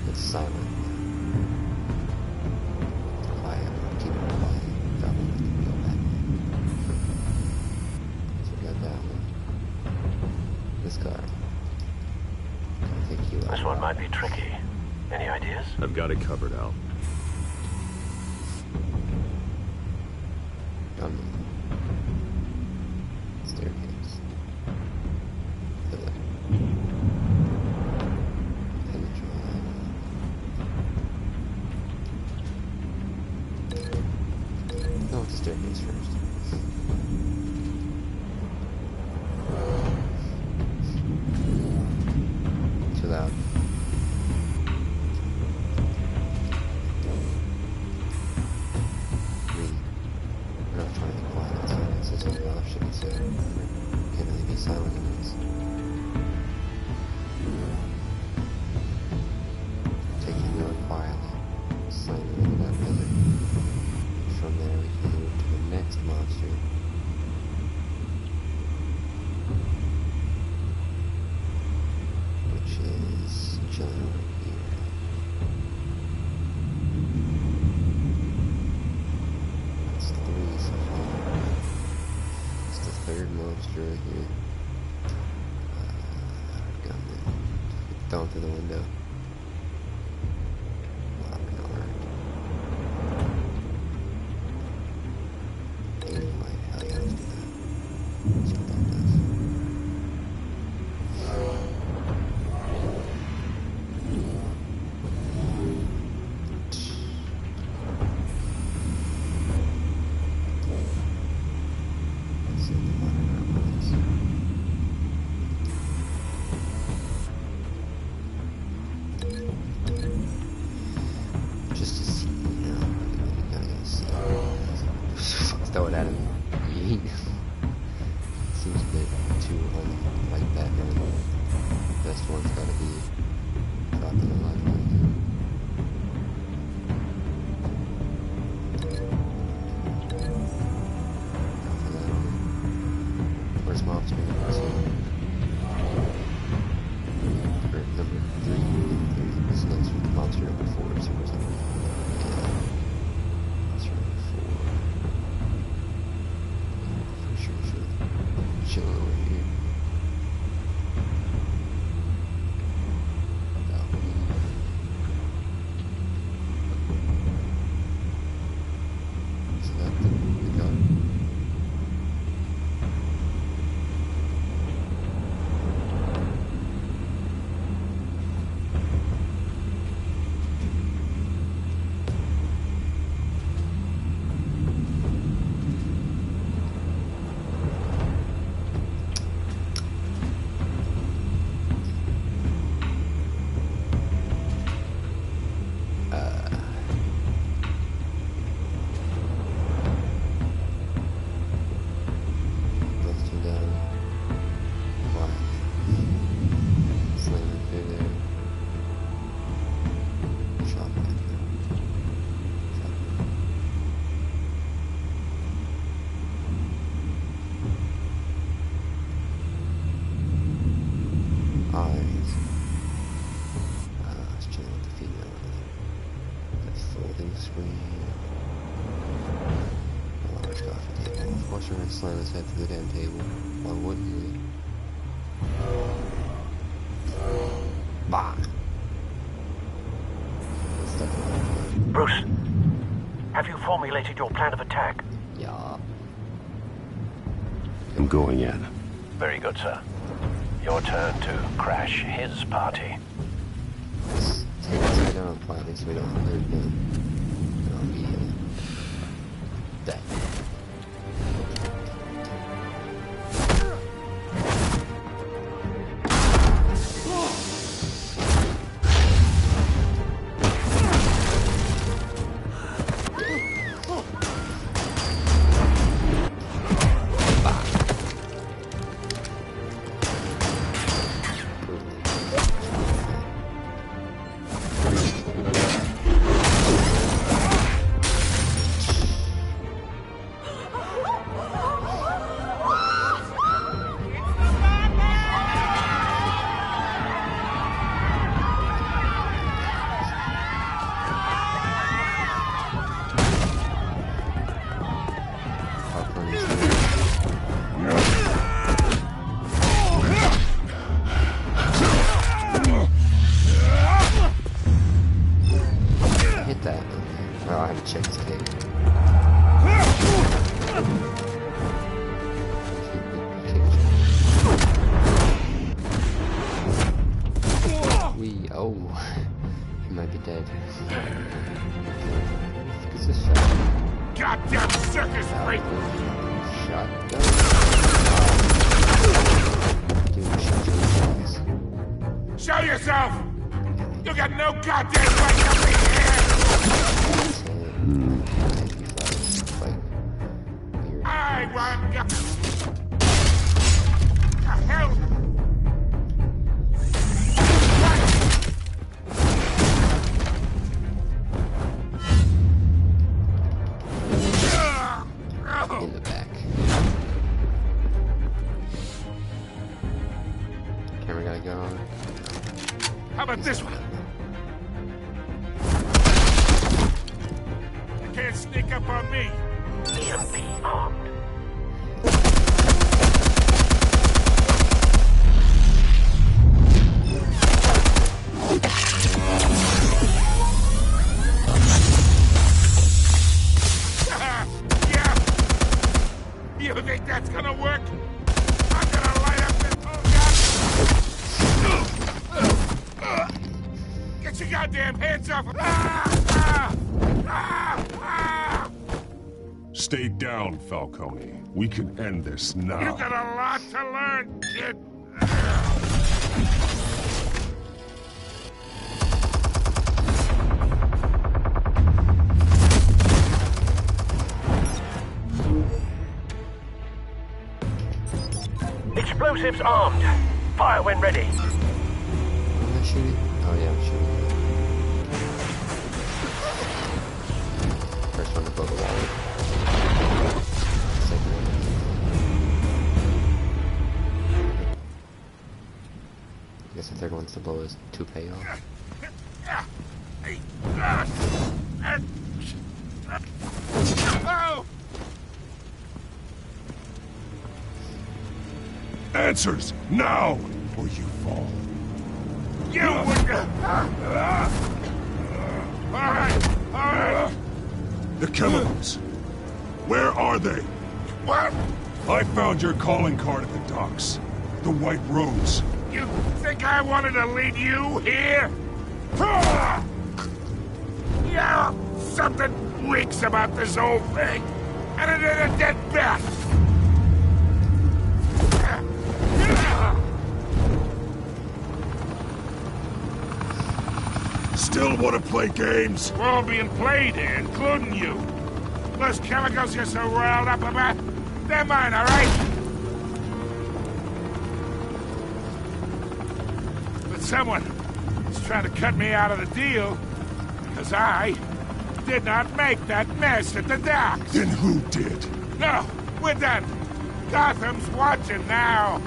It's silent. Quiet. Keep it quiet. That one can go back. So we got that one. This card. This one might be tricky. Any ideas? I've got it covered, Al. Staircase. Pillar. Go with the staircase first. Too loud. We're not trying to be quiet. Silence is an option, so can't really be silent in this. Taking it really quietly, slamming into that pillar. From there we can move to the next monster. Which is chilling over here. That's 3 so far. It's the 3rd monster right here. Gunman. Thrown through the window. Just to see, you know, you gotta see. Throw it at him. Yeet. Seems a bit too like Batman. Best one's gotta be dropping the lifeline. Where's monster number 2? Or number 3? This next week, monster number 4. So where's number 4? Yeah. Monster number 4. For sure. Chilling over here. Is that the gun? Those two down. Quiet. Slamming through there. Shotgun. Eyes. It's chilling with the female. That folding screen. A large coffee table. Of course, we're gonna slam his head through the damn table. Why wouldn't we? Bah! Bruce, have you formulated your plan of attack? Yeah. I'm going in. Very good, sir. Your turn to crash his party. Let's take this guy down quietly so we don't hurt him. And I'll be dead. that. Okay. Oh, I have to check his cave. Oh, he might be dead. It's a shot. Goddamn circus freak! Shotgun. Show yourself! You got no goddamn right to be here! I want you. The hell? In the back. Camera gotta go on. How about this one? You can't sneak up on me. EMP armed. Yeah. You think that's gonna work? I'm gonna light up this whole gun. Get your goddamn hands off! Stay down, Falcone. We can end this now. You got a lot to learn, kid. Explosives armed. Fire when ready. Am I shooting? Oh yeah, I'm shooting. First one to blow the wall. Second one. I guess the third one's to blow his toupee off. Oh! Answers now, or you fall. You wouldn't. All right. The chemicals. Where are they? What? I found your calling card at the docks. The White Rose. You think I wanted to lead you here? Yeah, something reeks about this whole thing, and it ain't a dead bat. Still want to play games? We're all being played here, including you. Those chemicals you're so riled up about, they're mine, all right? But someone is trying to cut me out of the deal because I did not make that mess at the docks. Then who did? No, we're done. Gotham's watching now.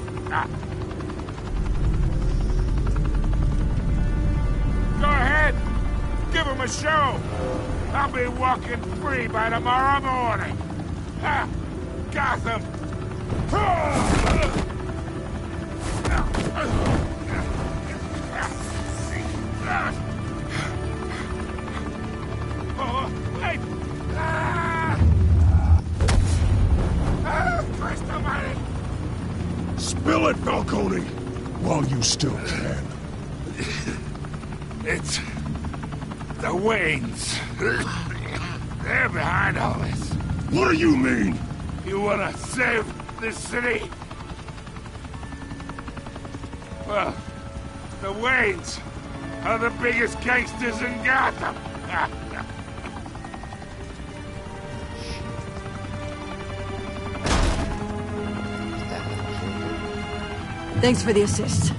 Go ahead. Give him a show. I'll be walking free by tomorrow morning. Gotham. Oh, wait. Christ almighty. Spill it, Falcone, while you still can. It's the Waynes. They're behind all this. What do you mean? You wanna save this city? Well, the Waynes are the biggest gangsters in Gotham. Thanks for the assist.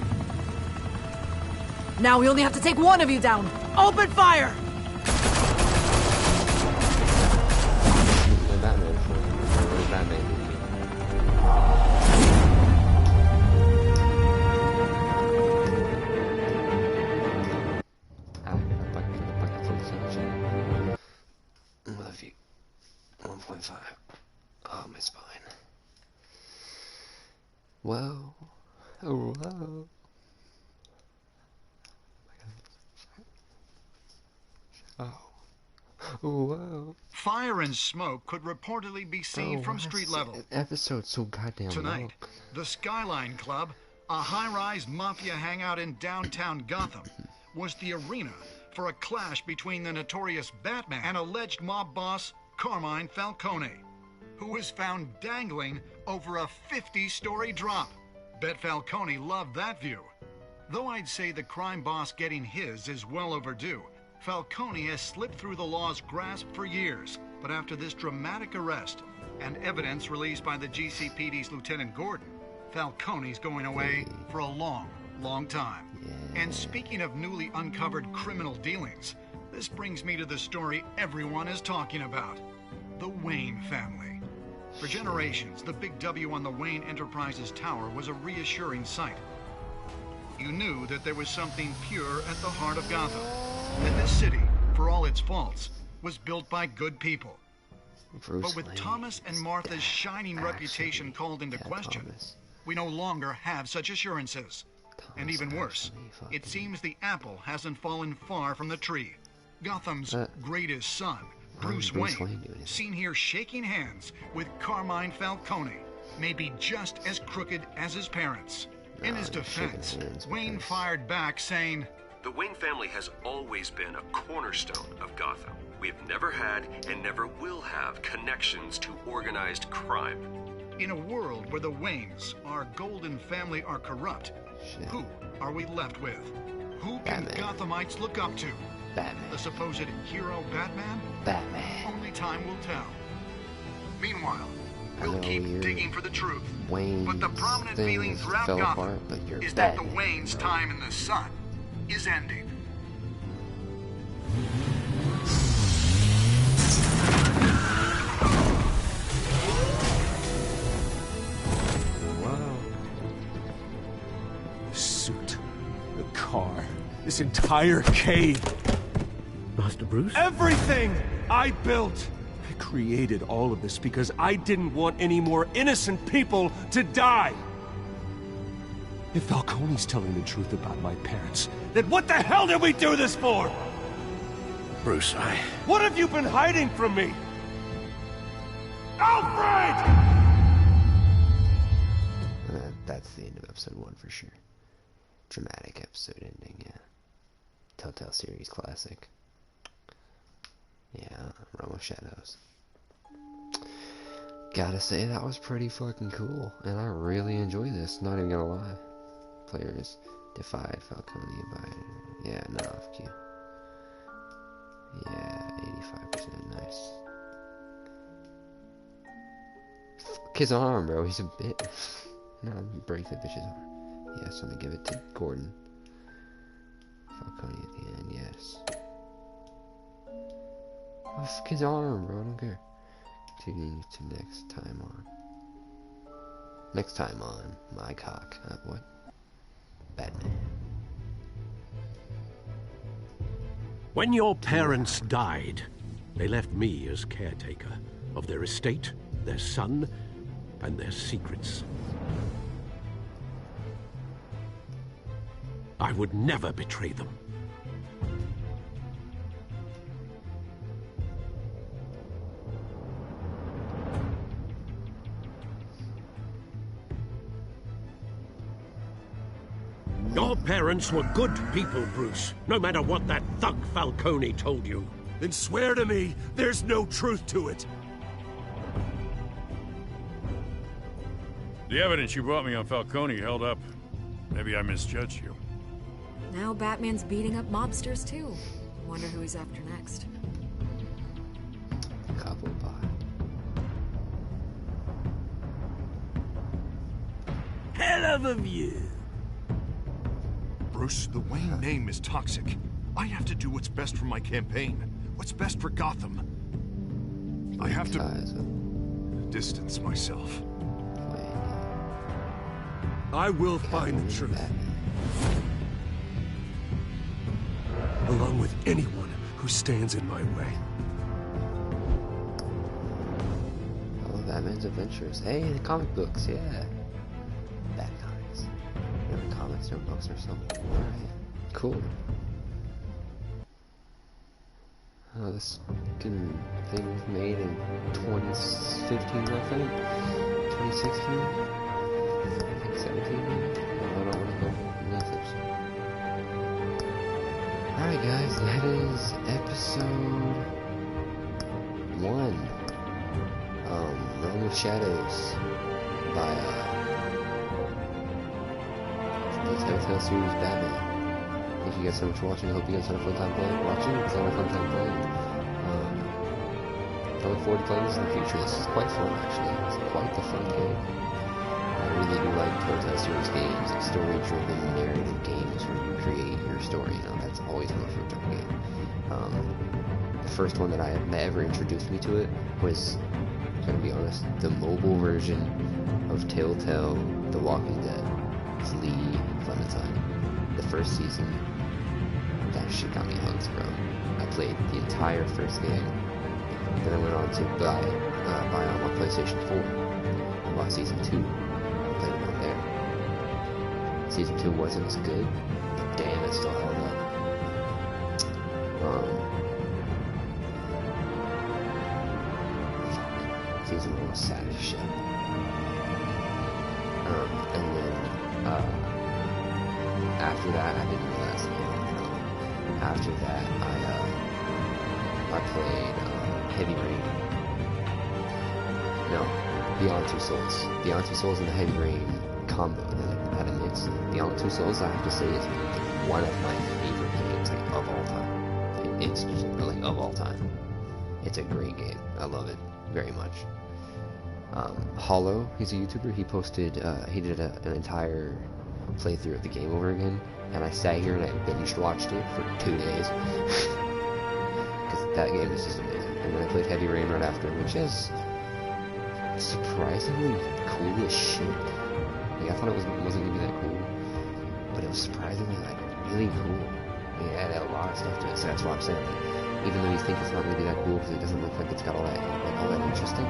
Now we only have to take one of you down. Open fire! Love you. 1.5. Oh, my spine. Whoa. Oh, whoa. Oh. Whoa. Fire and smoke could reportedly be seen from street level. Episode so goddamn Tonight, long. the Skyline Club, a high-rise mafia hangout in downtown Gotham, was the arena for a clash between the notorious Batman and alleged mob boss Carmine Falcone, who was found dangling over a 50-story drop. Bet Falcone loved that view. Though I'd say the crime boss getting his is well overdue, Falcone has slipped through the law's grasp for years. But after this dramatic arrest and evidence released by the GCPD's Lieutenant Gordon, Falcone's going away for a long, long time. And speaking of newly uncovered criminal dealings, this brings me to the story everyone is talking about: the Wayne family. For generations, the big W on the Wayne Enterprises tower was a reassuring sight. You knew that there was something pure at the heart of Gotham, that this city, for all its faults, was built by good people. But with Thomas and Martha's shining reputation called into question, we no longer have such assurances. And even worse, it seems the apple hasn't fallen far from the tree. Gotham's greatest son, Bruce Wayne, seen here shaking hands with Carmine Falcone, may be just as crooked as his parents. In his defense, Wayne fired back saying, "The Wayne family has always been a cornerstone of Gotham. We have never had and never will have connections to organized crime." In a world where the Waynes, our golden family, are corrupt, who are we left with? Who can Gothamites look up to? Batman. The supposed hero Batman? Batman. Only time will tell. Meanwhile, we'll keep digging for the truth. But the prominent feeling throughout Gotham is that the Waynes' time in the sun is ending. The suit, the car, this entire cave. Master Bruce? Everything I built! I created all of this because I didn't want any more innocent people to die! If Falcone's telling the truth about my parents, then what the hell did we do this for? Bruce, What have you been hiding from me? Alfred! That's the end of episode 1 for sure. Dramatic episode ending, yeah. Telltale series classic. Yeah, Realm of Shadows. Gotta say, that was pretty fucking cool, and I really enjoy this, not even gonna lie. Players defied Falcone by... Yeah, no, off cue. Yeah, 85%, nice. Fuck his arm, bro, he's a bit... No, break the bitch's arm. Yes, I'm gonna give it to Gordon. Falcone at the end, yes. Oh, fuck his arm, bro, I don't care. Tuning to next time on. Next time on my cock. What? Batman. When your parents died, they left me as caretaker of their estate, their son, and their secrets. I would never betray them. Your parents were good people, Bruce, no matter what that thug Falcone told you. Then swear to me there's no truth to it. The evidence you brought me on Falcone held up. Maybe I misjudged you. Now Batman's beating up mobsters, too. Wonder who he's after next. Couple bot. Hell of a view. Bruce, the Wayne name is toxic. I have to do what's best for my campaign. What's best for Gotham. I have to distance myself. I will find the truth. Along with anyone who stands in my way. Oh, Batman's adventures. Hey, the comic books, yeah. Bat comics. No comics, no books or something. Alright. Cool. This fucking thing was made in 2015, I think. 2016? I think 17, maybe? I don't want to go Netflix. Alright guys, that is episode 1. Realm of Shadows by the Telltale series Batman. Thank you guys so much for watching. I hope you guys had a fun time watching, because I had a fun time playing. I look forward to playing this in the future. This is quite fun, actually. It's quite the fun game. I really do like Telltale series games, like story-driven narrative games where you create your story. You know, that's always my favorite type of game. The first one that ever introduced me to it was, I'm gonna be honest, the mobile version of Telltale The Walking Dead. It's Lee Clementine. The first season, that shit got me hooked, bro. I played the entire first game. Then I went on to buy on my PlayStation 4. I bought Season 2. I played it on there. Season 2 wasn't as good, but damn, it still held up. Season 1 was sad as shit. And then, after that, I didn't really last long. After that, I played Heavy Rain. No, Beyond Two Souls. Beyond Two Souls and the Heavy Rain combo that had a mix. Beyond Two Souls, I have to say, is one of my favorite games, like, of all time. It's just, like, of all time. It's a great game. I love it very much. Hollow, he's a YouTuber. He posted, he did an entire playthrough of the game over again, and I sat here and I binge watched it for 2 days. Because that game is just amazing. And then I played Heavy Rain right after, which is surprisingly cool as shit. Like, I thought it wasn't gonna be that cool, but it was surprisingly, like, really cool. It added a lot of stuff to it, so that's why I'm saying that even though you think it's not gonna be that cool because it doesn't look like it's got all that interesting,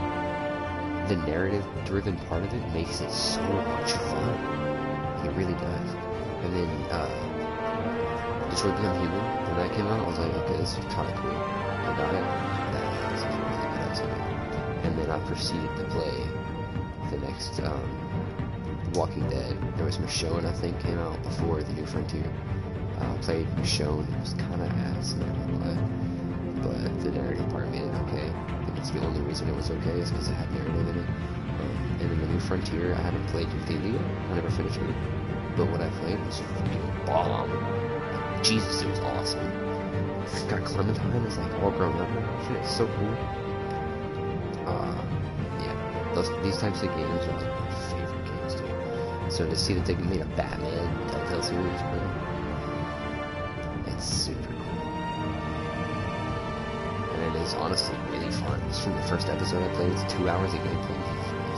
the narrative-driven part of it makes it so much fun. It really does. And then, Detroit Become Human, when that came out, I was like, okay, this is kind of cool. I got it. This is really good too. And then I proceeded to play the next, Walking Dead. There was Michonne, I think, came out before the New Frontier. Played Michonne. It was kind of ass, not gonna lie. But the narrative part made it okay. I think it's the only reason it was okay is because it had narrative in it. And in the New Frontier, I haven't played completely yet. I never finished it. But what I played was freaking bomb. Jesus, it was awesome. It's got Clementine that's like all grown up and shit. It's so cool. Yeah, these types of games are like my favorite games too. So to see that they made a Batman Telltale series, bro, it's super cool. And it is honestly really fun. It's from the first episode I played. It's 2 hours of gameplay.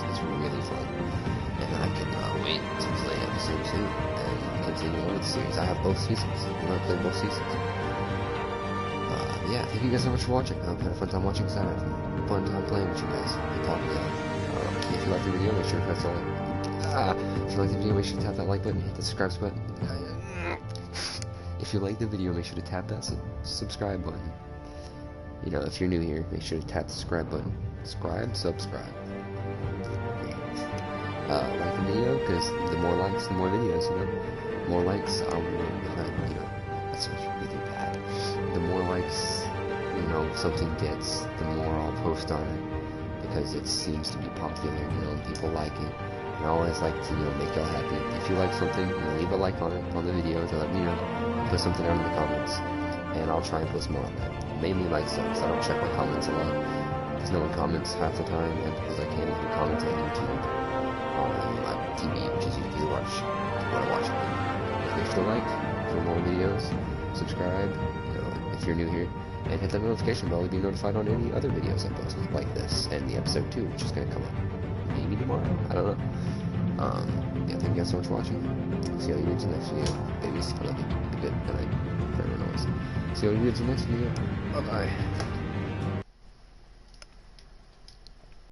It's really fun. And I cannot wait to play episode 2 and continue on with the series. I have both seasons. I'm going to play both seasons. Yeah, thank you guys so much for watching. I hope you had a fun time watching. I had a fun time playing with you guys and talking to you. If you liked the video, make sure to press the like. If you liked the video, make sure to tap that like button, hit the subscribe button. If you like the video, make sure to tap that subscribe button. You know, if you're new here, make sure to tap the subscribe button. Subscribe. Like the video, because the more likes, the more videos, you know. More likes, you know, that sounds really bad. The more likes, you know, something gets, the more I'll post on it, because it seems to be popular, you know, and people like it. And I always like to, you know, make y'all happy. If you like something, you know, leave a like on it, on the video, to let me know. Put something down in the comments, and I'll try and post more on that. Mainly likes though, because I don't check my comments a lot. Because no one comments half the time, and because I can't even comment on YouTube, on my TV, which is usually what I watch. If you like for more videos, subscribe, you know, if you're new here, and hit that notification bell to be notified on any other videos I post, like this, and the episode 2, which is going to come up maybe tomorrow, I don't know. Yeah, thank you guys so much for watching. See all you dudes in the next video. Babies, I love you. Be good. Good night. For everyone else. See all you dudes in the next video. Bye-bye.